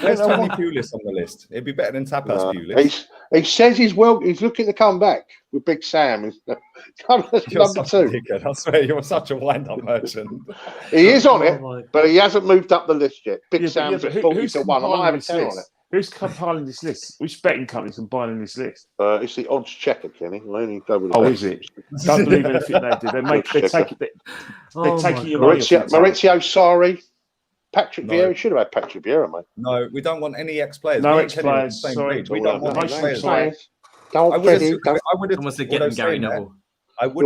Where's Tony Pulis on the list? It'd be better than Tapas Pulis. He says he's looking to come back with Big Sam. Number 2. Dickhead. I swear, you're such a wind-up merchant. He is on it, but he hasn't moved up the list yet. Big Sam's at 40-1. I'm not having 10 on it. Who's compiling this list? Which betting companies compiling this list? It's the odds checker, Kenny. Is it? Don't believe anything they do. They're taking your money. Maurizio Sarri. Patrick Vieira. We should have had Patrick Vieira, mate. No, we don't want any ex-players. No ex-players. Sorry, we don't want ex-players. I would have. Almost getting Gary Neville. We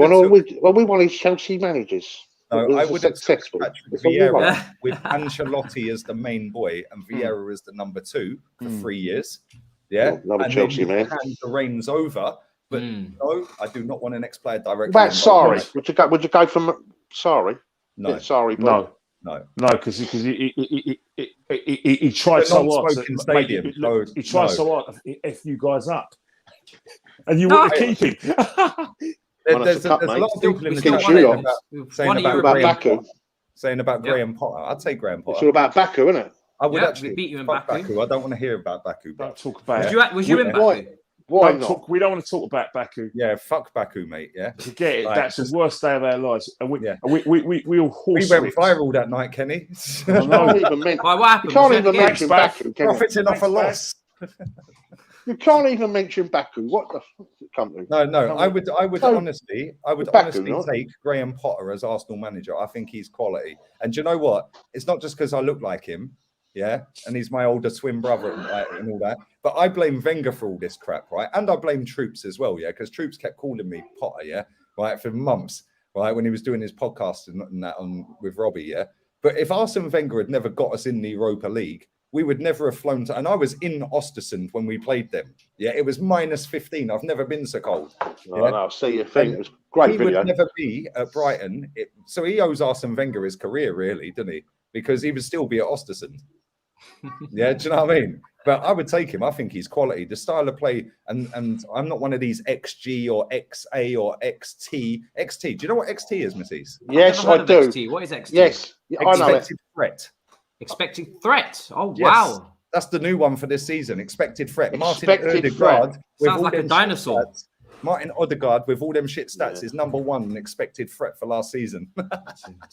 wanted Chelsea managers. No, I would have successful. Patrick Vieira with Ancelotti as the main boy and Vieira as the number 2 for 3 years. Yeah, another Chelsea man. Hand the reins over. But no, I do not want an ex-player directly. About Sarri, would you go from Sarri? No, Sarri. No, because he tried so hard. He tried so hard to F you guys up, and you want to keep him. There's a lot of people in the chat saying about Graham Potter. I'd say Graham Potter. It's all about Baku, isn't it? I would actually beat you in Baku. I don't want to hear about Baku. Don't talk about it. Was you in Baku? Why not? We don't want to talk about Baku. Yeah, fuck Baku, mate. Yeah, forget it. That's the worst day of our lives. And we all horse. We went viral that night, Kenny. What happened? You can't even mention Baku. Profiting off a loss. You can't even mention Baku. What the fuck is it come to? No. I would honestly take Graham Potter as Arsenal manager. I think he's quality. And do you know what? It's not just because I look like him. Yeah, and he's my older twin brother and all that. But I blame Wenger for all this crap, right? And I blame Troops as well, yeah, because Troops kept calling me Potter, yeah, right, for months, right, when he was doing his podcast and that with Robbie, yeah. But if Arsene Wenger had never got us in the Europa League, we would never have flown to. And I was in Östersund when we played them. Yeah, it was -15. I've never been so cold. No, see your thing. It was great. He would never be at Brighton. So he owes Arsene Wenger his career, really, doesn't he? Because he would still be at Östersund. Yeah, do you know what I mean? But I would take him. I think he's quality. The style of play, and I'm not one of these XG or XA or XT. XT. Do you know what XT is, Matisse? Yes, I do. XT. What is XT? Yes, I know it. Threat. Expected threat. Oh yes. Wow. That's the new one for this season. Expected threat. Expected Martin threat. Sounds like a dinosaur. Martin Odegaard with all them shit stats is number 1 expected threat for last season.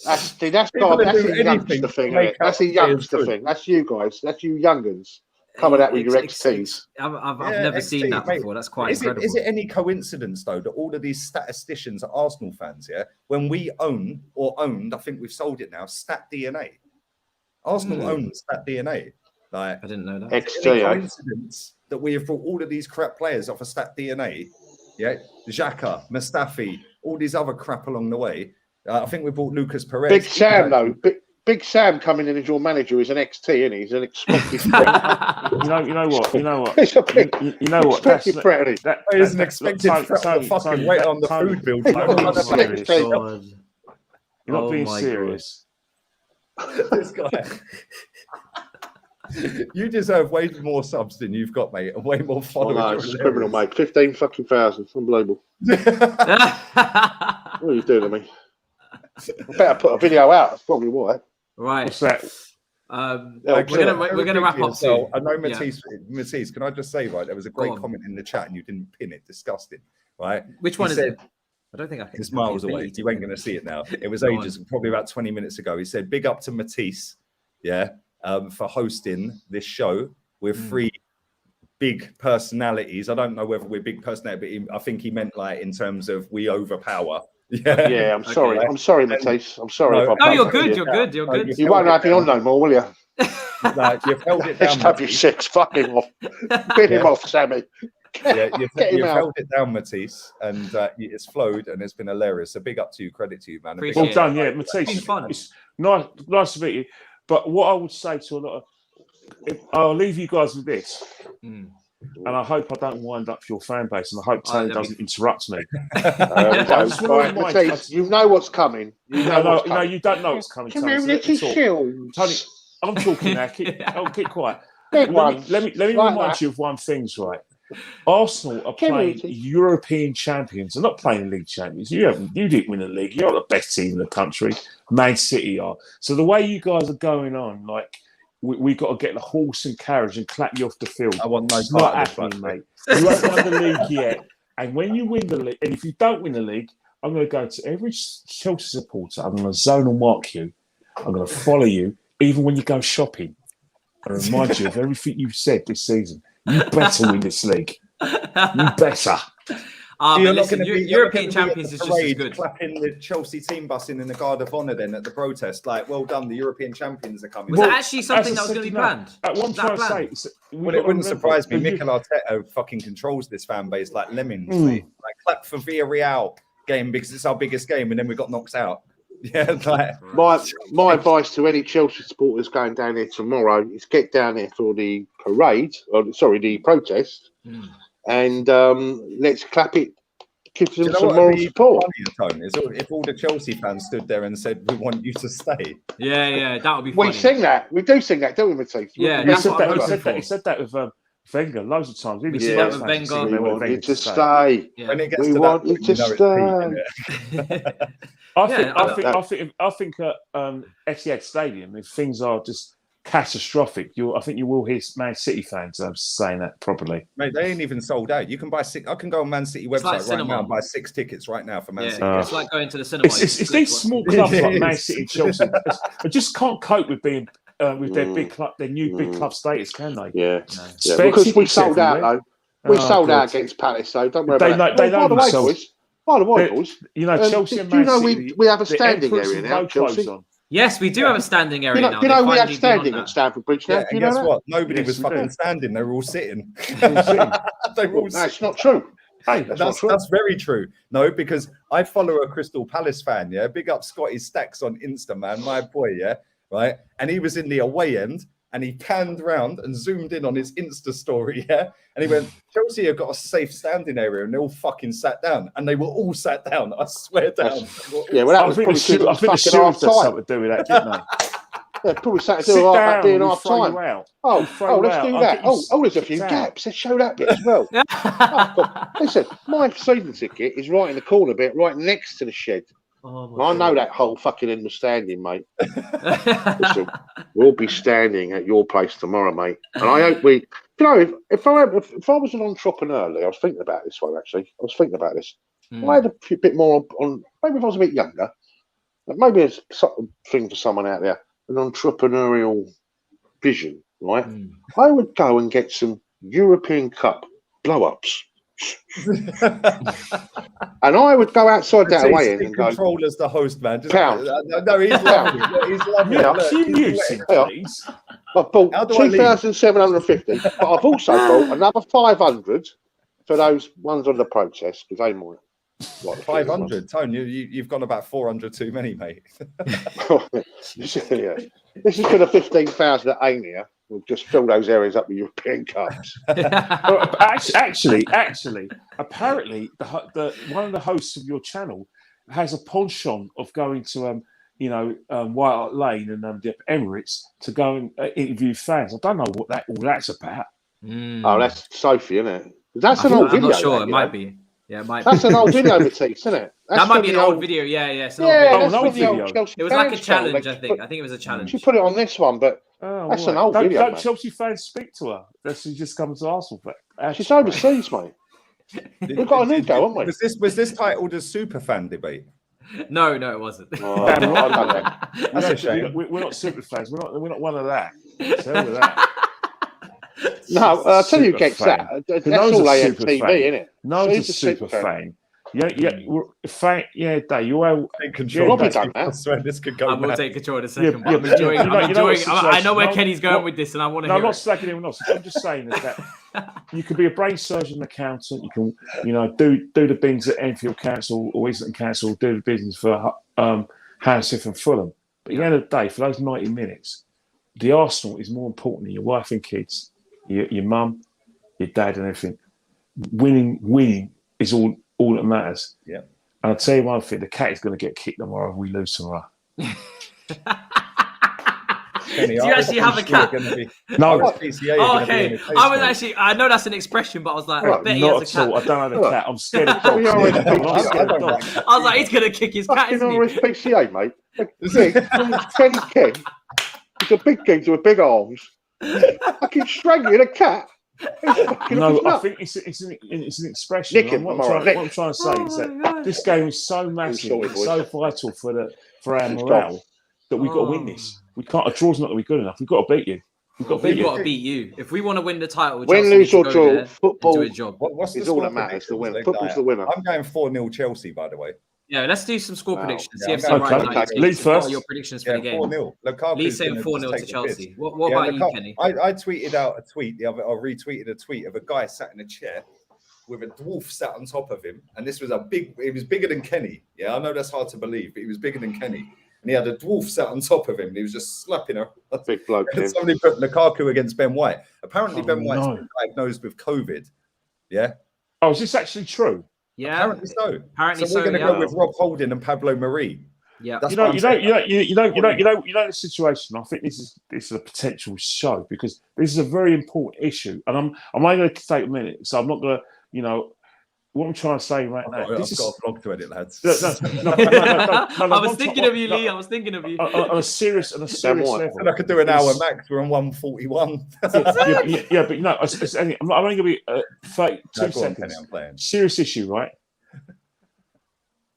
That's a youngster thing. That's a youngster thing. That's you guys. That's you young'uns coming out with your XTs. I've never seen that before. That's quite incredible. Is it any coincidence though that all of these statisticians are Arsenal fans? Yeah, when we owned, I think we've sold it now. Stat DNA. Arsenal owns Stat DNA. Like, I didn't know that. XT. Coincidence that we have brought all of these crap players off of Stat DNA. Yeah, Xhaka, Mustafi, all these other crap along the way. I think we bought Lucas Perez. Big Sam, though. Big Sam coming in as your manager is an XT, isn't he? He's an expected threat. You know what? You know what? Expected threat. That is an expected threat. Fucking wait on the food bill. You're not being serious. This guy. You deserve way more subs than you've got, mate, and way more followers. Oh, no, it's criminal, mate. 15,000. Unbelievable. What are you doing to me? I better put a video out. That's probably why. Right. What's that? We're gonna wrap up soon. I know Matisse, can I just say, right, there was a great comment in the chat and you didn't pin it. Disgusting. Right? Which one is it? I don't think I can. It's miles away. You ain't gonna see it now. It was ages, probably about 20 minutes ago. He said, big up to Matisse, for hosting this show with 3 big personalities. I don't know whether we're big personalities, but I think he meant like in terms of we overpower. Yeah, I'm sorry. I'm sorry, Matisse. I'm sorry. No, you're good. You're good. You're good. You won't have me on no more, will you? No, you've held it down. Just have your 6. Fuck him off. Bit him off, Sammy. You've held it down, Matisse, and it's flowed, and it's been hilarious. So big up to you, credit to you, man. Well done, yeah, Matisse. It's nice to meet you. But what I would say to a lot of, I'll leave you guys with this, and I hope I don't wind up your fan base, and I hope Tony doesn't interrupt me. Matisse, you know what's coming. You don't know what's coming. Come here, little Shields. Tony, I'm talking now. Keep quiet. Let me remind you of one thing, right? Arsenal are playing European champions. They're not playing league champions. You didn't win the league. You're not the best team in the country. Man City are. So the way you guys are going on, like we got to get the horse and carriage and clap you off the field. I want no it's not happening, mate. You haven't won the league yet. And when you win the league, and if you don't win the league, I'm going to go to every Chelsea supporter. I'm going to zone and mark you. I'm going to follow you, even when you go shopping. I remind you of everything you've said this season. You better win this league. You better. But listen, European champions is just as good. Clapping the Chelsea team bus in the Guard of Honour then at the protest. Like, well done, the European champions are coming. Was that actually something that was going to be planned? What I'm trying to say, well, it wouldn't surprise me. Mikel Arteta fucking controls this fan base like lemons. Like, clap for Villarreal game because it's our biggest game, and then we got knocked out. Yeah, like my advice to any Chelsea supporters going down here tomorrow is get down there for the parade, the protest, and let's clap it. Give them some moral support. If all the Chelsea fans stood there and said, "We want you to stay," yeah, that would be funny. We sing that. We do sing that, don't we, Matisse? Yeah, he said that with Wenger loads of times. We said that with Wenger. We want you to stay. When it gets we want you to stay. I think at Etihad Stadium, if things are just catastrophic, I think you will hear Man City fans saying that properly. Mate, they ain't even sold out. You can buy 6. I can go on Man City website right now and buy 6 tickets right now for Man City. It's like going to the cinema. It's these small clubs like Man City, Chelsea. I just can't cope with being with their big club, their new big club status, can they? Yeah, because we sold out though. We sold out against Palace, so don't worry about that. By the way, boys, you know, Chelsea and do you Man know City, we have a standing area now, Chelsea? Yes, we do have a standing area now. You know we have standing at Stamford Bridge now. Yeah, and guess what? Nobody was fucking standing. They were all sitting. That's not true. Hey, that's very true. No, because I follow a Crystal Palace fan. Yeah, big up Scotty Stacks on Insta, man, my boy. Yeah, right. And he was in the away end, and he panned round and zoomed in on his Insta story. Yeah, and he went, Chelsea have got a safe standing area, and they all fucking sat down, and they were all sat down. I swear down. Yeah, well, that was probably I think the stewards had something to do with that, didn't they? Yeah, probably sat to do that being half time. Let's do that. There's a few gaps. Let's show that bit as well. Listen, my season ticket is right in the corner bit, right next to the shed. I know that whole fucking end was standing, mate. Listen, we'll be standing at your place tomorrow, mate. And I hope we, you know, if I was an entrepreneur, Lee, I was thinking about this one actually. I was thinking about this. I had a bit more on. Maybe if I was a bit younger, maybe it's something for someone out there. An entrepreneurial vision, right? I would go and get some European Cup blow-ups. And I would go outside that way and go. Control as the host, man. Pound. No, he's lovely. He's lovely. I've bought 2,750, but I've also bought another 500 for those ones on the protest because they might. Like 500, Tone. You've gone about 400 too many, mate. Yeah. This is for the 15,000 at Ania. We'll just fill those areas up with European Cups. Actually, apparently, the one of the hosts of your channel has a penchant of going to White Hart Lane and the Emirates to go and interview fans. I don't know what all that's about. Oh, that's Sophie, isn't it? That's an old video. I'm not sure. It might be. Yeah, it might. That's an old video, Matisse, isn't it? That might be an old video. Yeah. It's an old video. It was like a challenge. I think it was a challenge. She put it on this one, but that's an old video. Don't Chelsea fans speak to her? She just comes to Arsenal. She's overseas, mate. We've got a new go, haven't we? Was this titled as Superfan Debate? No, it wasn't. That's a shame. We're not super fans. We're not one of that. Hell with that. No, I'll tell you who gets that. That's all AFTV, isn't it? No one's a super fan. Dave, you all take control. Robbie done that. I swear this could go. I will mad. take control in a second. Yeah, I'm enjoying. I know where situation. Kenny's going with this, and I want to No, hear I'm it. not slagging anyone else. I'm just saying that you could be a brain surgeon, accountant. You can, do the bins at Enfield Council or Islington Council, do the business for Hansif and Fulham. But at the end of the day, for those 90 minutes, the Arsenal is more important than your wife and kids, your mum, your dad, and everything. Winning is all that matters. Yeah. And I'll tell you one thing: the cat is going to get kicked tomorrow if we lose tomorrow. Kenny, Do you actually have a cat? No. Okay. I know that's an expression, but I was like, I bet he has a cat. I don't have a cat. I'm scared of dogs. I was like, he's going to kick his cat, isn't he? PCA, mate. Kenny Ken. He's a big king with big arms. Fucking strangling a cat. No, I think it's an expression. What I'm trying to say is that this game is so massive, it's so vital for our morale that we've got to win this. We can't. A draw's not going to be good enough. We've got to beat you. We've got to beat you. If we want to win the title, win, lose or draw, football is all that matters. The winner. Football's the winner. I'm going 4-0 Chelsea, by the way. Yeah, let's do some score predictions. Yeah, Lead first. Your predictions for the game. 4-0. Lee's saying 4-0 to Chelsea. What about you, Kenny? I tweeted out a tweet the other. I retweeted a tweet of a guy sat in a chair with a dwarf sat on top of him, and this was it was bigger than Kenny. Yeah, I know that's hard to believe, but he was bigger than Kenny. And he had a dwarf sat on top of him, and he was just slapping her. Big bloke. Somebody put Lukaku against Ben White. Apparently, Ben White's been diagnosed with COVID. Yeah. Oh, is this actually true? Yeah. Apparently so. So we're going to go with Rob Holding and Pablo Marie. Yeah. You know the situation. I think this is a potential show because this is a very important issue, and I'm only going to take a minute, so I'm not going to, what I'm trying to say right now. I've got a vlog to edit, lads. No, I was thinking of you, Lee. I was thinking of you. On a serious level. And I could do an hour max. We're on 141. But I'm only going to be 32 seconds. Serious issue, right?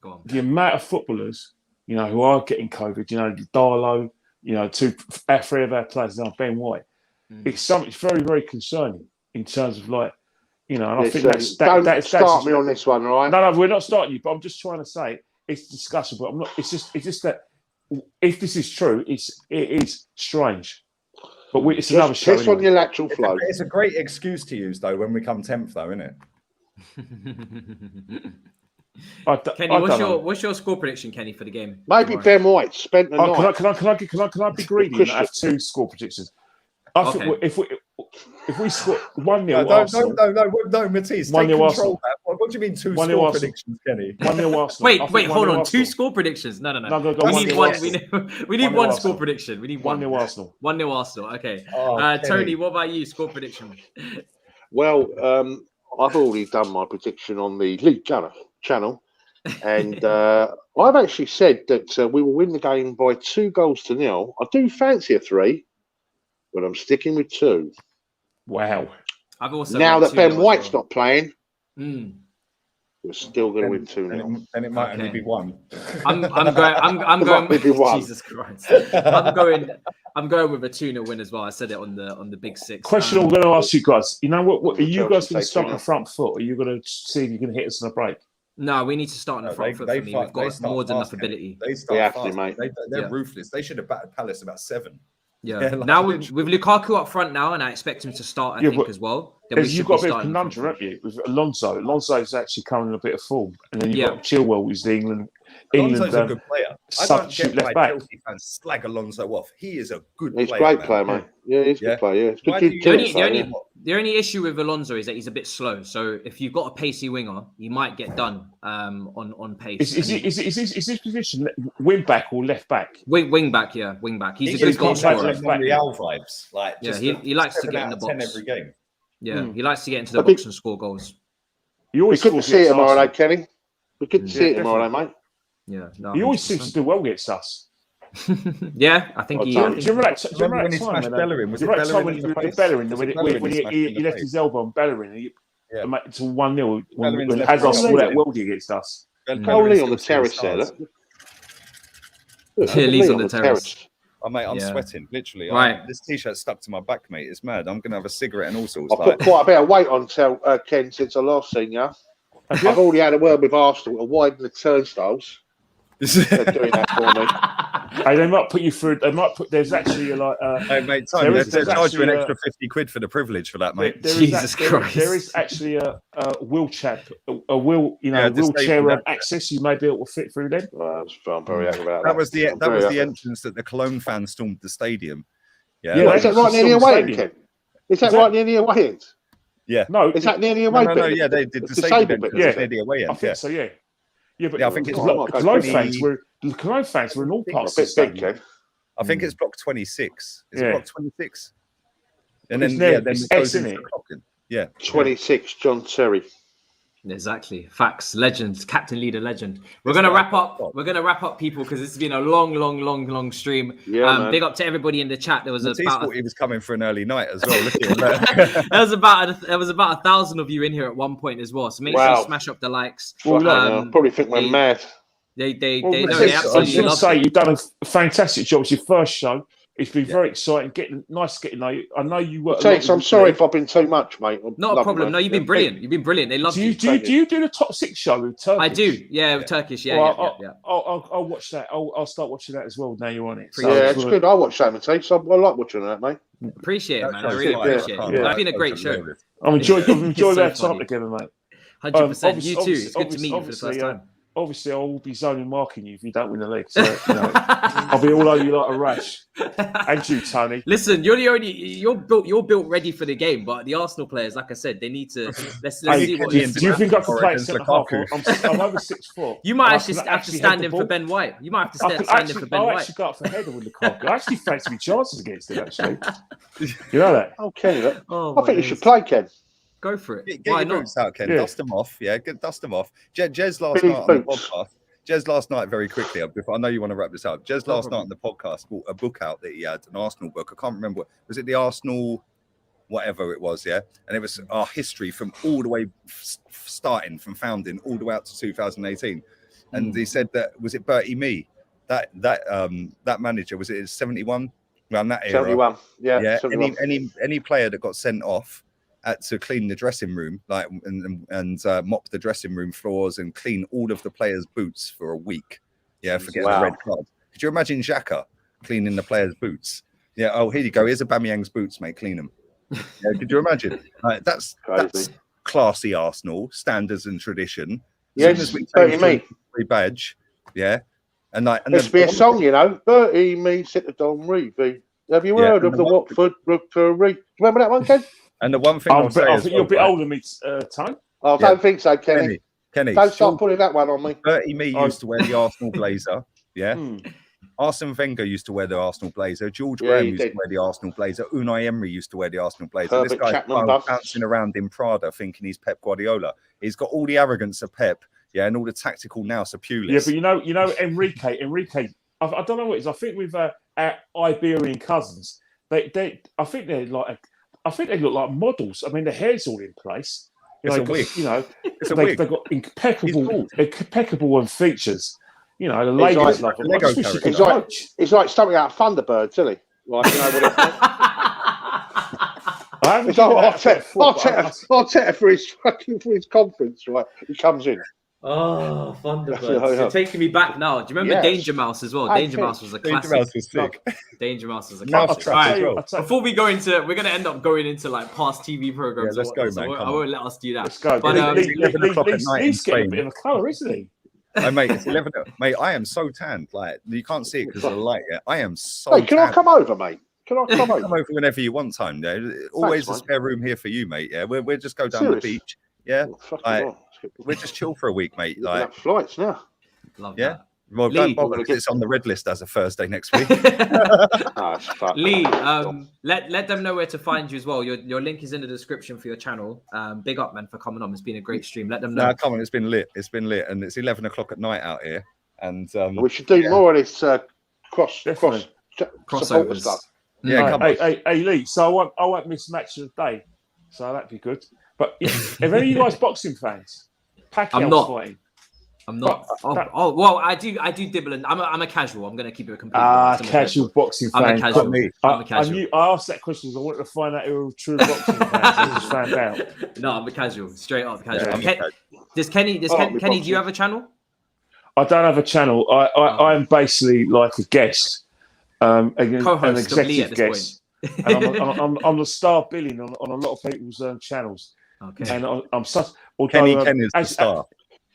Go on. The amount of footballers, who are getting COVID, Darlow, three of our players now, Ben White. It's very, very concerning in terms of and I think that's start me on this one, right? No, we're not starting you, but I'm just trying to say it's discussable. I'm not. It's just that if this is true, it is strange. But it's another show. Piss on your lateral flow. It's a great excuse to use though when we come 10th, though, isn't it? Kenny, what's your score prediction, Kenny, for the game? Maybe Ben White spent the night. Can I be greedy and have two score predictions? I think if we score 1-0 Arsenal... No, Matisse, take control. What do you mean two score predictions, Kenny? 1-0 Arsenal. Wait, hold on. Two score predictions? No. We need one. We need one score prediction. We need 1-0 Arsenal. 1-0 Arsenal. Okay. Tony, what about you? Score prediction? Well, I've already done my prediction on the League channel. And I've actually said that we will win the game by 2-0. I do fancy a 3, but I'm sticking with 2. Wow. I've also now that Ben White's not playing, we're still going to win 2-0. And it might only be 1. I'm going. Jesus Christ. I'm going with a 2-0 win as well. I said it on the Big Six. Question I'm going to ask you guys. What are you guys going to start on the front foot? Or are you going to see if you can hit us on a break? No, we need to start on the front foot for me. We've got more than enough ability. They have to, mate. They're ruthless. They should have battered Palace about 7. Yeah. Now with Lukaku up front now, and I expect him to start, I think, as well. You've got a bit of conundrum, haven't you? With Alonso. Alonso's actually coming in a bit of form. And then you've got Chilwell, who's the England Alonso's a good player. I don't get left why back. Chelsea fans slag Alonso off. He is a good player. He's a great player, mate. Yeah, he's a good player. The only issue with Alonso is that he's a bit slow. So if you've got a pacey winger, you might get done on pace. Is his position wing back or left back? Wing back, yeah, wing back. He's a good goal scorer. Real vibes, he likes to get in the box every game. Yeah, he likes to get into the box and score goals. We couldn't see it tomorrow night, Kenny. We couldn't see it tomorrow night, mate. Yeah, no, he always seems to do well against us. Yeah, I think he. Do you remember that time Bellerin? Was it Bellerin? When he left his elbow on Bellerin to 1-0 when Hazard scored that worldie against us. Only on the terrace there. Lee's on the terrace. Oh, mate, I'm sweating, literally. Right. This T-shirt's stuck to my back, mate. It's mad. I'm going to have a cigarette and all sorts. I put quite a bit of weight on Ken since I last seen you. I've already had a word with Arsenal to widen the turnstiles. They're doing that for me. Hey, they might put you through. They might put. There's actually Hey, mate, Tom, they'll charge you an extra 50 quid for the privilege for that, mate. Jesus Christ. There is actually a wheelchair, wheelchair access. You may be able to fit through them. I'm very happy about that. That was the entrance that the Cologne fans stormed the stadium. Yeah, is that right near the away end, Ken? Is that right near the away end? Yeah. No, is that near the away bit? No, yeah, they did disabled bit. Yeah, near the away end. I think so. Yeah. Yeah, but I think it's the Cologne fans were in all parts of the stadium. I think it's block 26. Is it block 26? And then it's it goes isn't into it? the clocking. Yeah. 26, John Terry. Exactly. Facts. Legend. Captain leader legend. We're gonna wrap up. We're gonna wrap up, people, because this has been a long stream. Yeah, big up to everybody in the chat. There was thought he was coming for an early night as well. Look at him. there was about 1,000 of you in here at one point as well. So make sure you smash up the likes. Probably think we're mad. They I absolutely was say you've done a fantastic job. It's your first show. It's been very exciting. Nice getting know you. I know you work. I'm sorry if I've been too much, mate. Not a problem. No, you've been brilliant. You've been brilliant. They love you. Do you do the top 6 show with Turkish? I do. Yeah, with Turkish. Yeah, yeah. I'll watch that. I'll start watching that as well. Now you're on it. So it's good. I watch that, mate. So I like watching that, mate. Appreciate it, man. I really appreciate it. It's been a great show. I've enjoyed our time together, mate. 100%. You too. It's good to meet you for the first time. Obviously, I will be zoning marking you if you don't win the league. So, I'll be all over you like a rash. And you, Tony. Listen, you're built ready for the game, but the Arsenal players, like I said, they need to let's see what. Do you think I can play at centre half? I'm over 6'4". You might actually have to stand in for Ben White. You might have to stand in for Ben White. I'll actually go up for header with Lukaku. I actually fancy me chances against him. Actually, you know that. Okay, I think you should play, Ken. Go for it. Get your boots out, Ken. Yeah. Dust them off. Yeah, dust them off. Jez last night on the podcast. Jez last night, very quickly. I know you want to wrap this up. Jez last night on the podcast brought a book out that he had, an Arsenal book. I can't remember. Was it the Arsenal, whatever it was? Yeah, and it was our history from all the way starting from founding all the way out to 2018. And he said that was it Bertie Mee, that manager, was it 71 around that era? 71. Yeah. 71. Any player that got sent off had to clean the dressing room, and mop the dressing room floors and clean all of the players' boots for a week. Yeah, for getting a red card. Could you imagine Xhaka cleaning the players' boots? Yeah. Oh, here you go. Here's Aubameyang's boots, mate. Clean them. Yeah, could you imagine? That's classy Arsenal standards and tradition. Yes, as soon as we take badge. Yeah, and there should be a song, Bertie Mee sit the Don Reeve. Have you heard of the Watford Rookery? Remember that one, Ken? And the one thing I think you're a bit older than me, Tony. I don't think so, Kenny. Don't start putting that one on me. Bertie Mee used to wear the Arsenal blazer. Yeah. Arsene Wenger used to wear the Arsenal blazer. George Graham used to wear the Arsenal blazer. Unai Emery used to wear the Arsenal blazer. This guy's bouncing around in Prada thinking he's Pep Guardiola. He's got all the arrogance of Pep, and all the tactical nous of Pulis. Yeah, but you know Enrique, I don't know what it is. I think with our Iberian cousins, I think they look like models. I mean, the hair's all in place. It's a wig. They've got impeccable features. The ladies love them. He's like something out of Thunderbirds, isn't he? Like, what it's Arteta for his conference, right? He comes in. Oh, Thunderbirds. You're taking me back now. Do you remember Danger Mouse as well? Danger Mouse was a classic. Danger Mouse was sick. Danger Mouse was a classic. Right. Before we go into, we're going to end up going into like past TV programs. Yeah, let's go, man. I won't let us do that. Let's go. But it's 11 o'clock at night in Spain. A bit of a colour, isn't he? Hey, mate, it's 11. Mate, I am so tanned. Like, you can't see it because of the light. Yeah, I am so. Hey, can I come over, mate? Can I come over? Come over whenever you want, time. Yeah? Always a spare room here for you, mate. Yeah, we'll just go down the beach. Yeah, we'll just chill for a week, mate. Like flights now. Love that. Well, don't bother. It's on the red list as of Thursday next week. Lee, let them know where to find you as well. Your link is in the description for your channel. Big up, man, for coming on. It's been a great stream. Let them know. No, come on, it's been lit. It's been lit, and it's 11 o'clock at night out here. And we should do more of this crossover stuff. Yeah, come on. Hey, Lee. So I won't miss match of the day. So that'd be good. But if any of you guys boxing fans, Pacquiao fighting. I'm not. Well, I do dibble, and I'm a casual. I'm going to keep it completely. Casual boxing fan. I'm a casual. I'm a casual. I asked that question because I wanted to find out who were true boxing fans. I just found out. No, I'm a casual. Straight up casual. Yeah, Does Kenny? Kenny? Do you have a channel? I don't have a channel. I'm basically like a guest, an executive guest, and I'm the star billing on a lot of people's channels. Okay. And I'm such. Kenny is the star.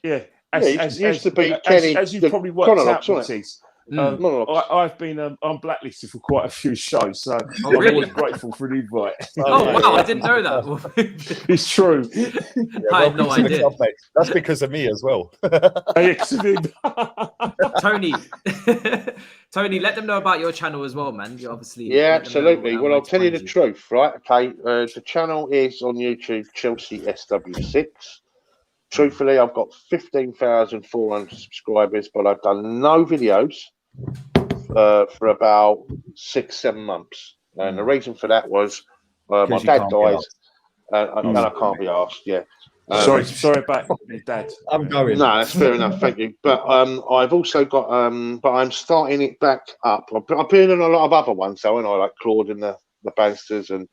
Yeah. As used to be Kenny. As you probably worked out, I've been I'm blacklisted for quite a few shows, so I'm always grateful for the invite. Wow, I didn't know that. It's true. I had no idea. Club, that's because of me as well. Tony, let them know about your channel as well, man. You obviously. Yeah, absolutely. Well, I'll tell you the truth, right? Okay, the channel is on YouTube, Chelsea SW6. Truthfully, I've got 15,400 subscribers, but I've done no videos for about 6-7 months. And the reason for that was my dad dies, and I can't be asked. Yeah. Sorry about your dad. I'm going. No, that's fair enough. Thank you. But I've also got but I'm starting it back up. I've been in a lot of other ones, though, and I like Claude and the Bansters and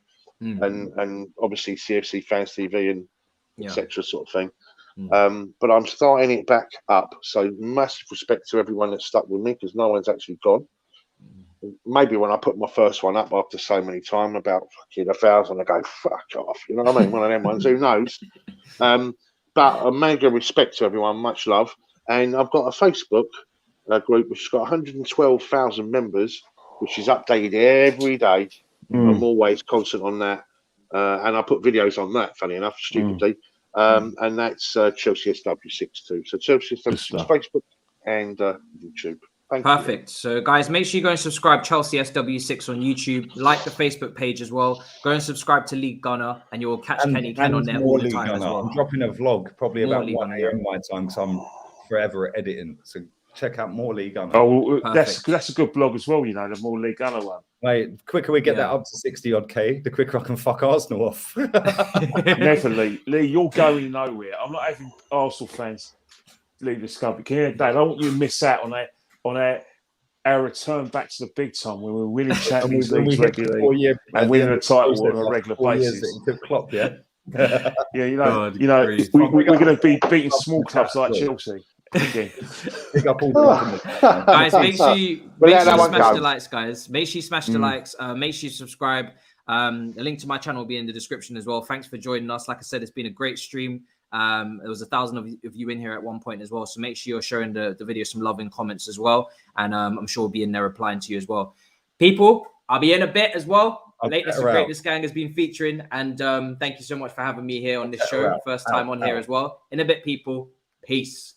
obviously CFC Fans TV and etc. sort of thing. But I'm starting it back up. So massive respect to everyone that stuck with me because no one's actually gone. Maybe when I put my first one up after so many times, about fucking 1,000, I go, fuck off. You know what I mean? One of them ones, who knows? But a mega respect to everyone, much love. And I've got a Facebook group which has got 112,000 members, which is updated every day. I'm always constant on that. And I put videos on that, funny enough, stupidly. And that's Chelsea SW6 too. So Chelsea SW6 Facebook and YouTube. Perfect. So, guys, make sure you go and subscribe Chelsea SW6 on YouTube. Like the Facebook page as well. Go and subscribe to League Gunner, and you'll catch Kenny Ken on there all the time as well. I'm dropping a vlog probably about 1 a.m. my time because I'm forever editing. So check out More League Gunner. Oh, that's a good blog as well. You know, the More League Gunner one. Mate, the quicker we get that up to 60 odd K, the quicker I can fuck Arsenal off. Never, Lee. Lee, you're going nowhere. I'm not having Arsenal fans leave this country. I don't want you to miss out on our return back to the big time when we're winning Champions League regularly and winning a title on a regular basis. Yeah, you know, we're going to be beating small clubs like Chelsea. Big up all guys, make sure you smash the likes, guys. Make sure you smash the likes. Make sure you subscribe. The link to my channel will be in the description as well. Thanks for joining us. Like I said, it's been a great stream. There was 1,000 of you in here at one point as well. So make sure you're showing the video some love in comments as well. And I'm sure we'll be in there replying to you as well. People, I'll be in a bit as well. Lateness and Greatness Gang has been featuring. And thank you so much for having me here on this show. First time on here as well. In a bit, people. Peace.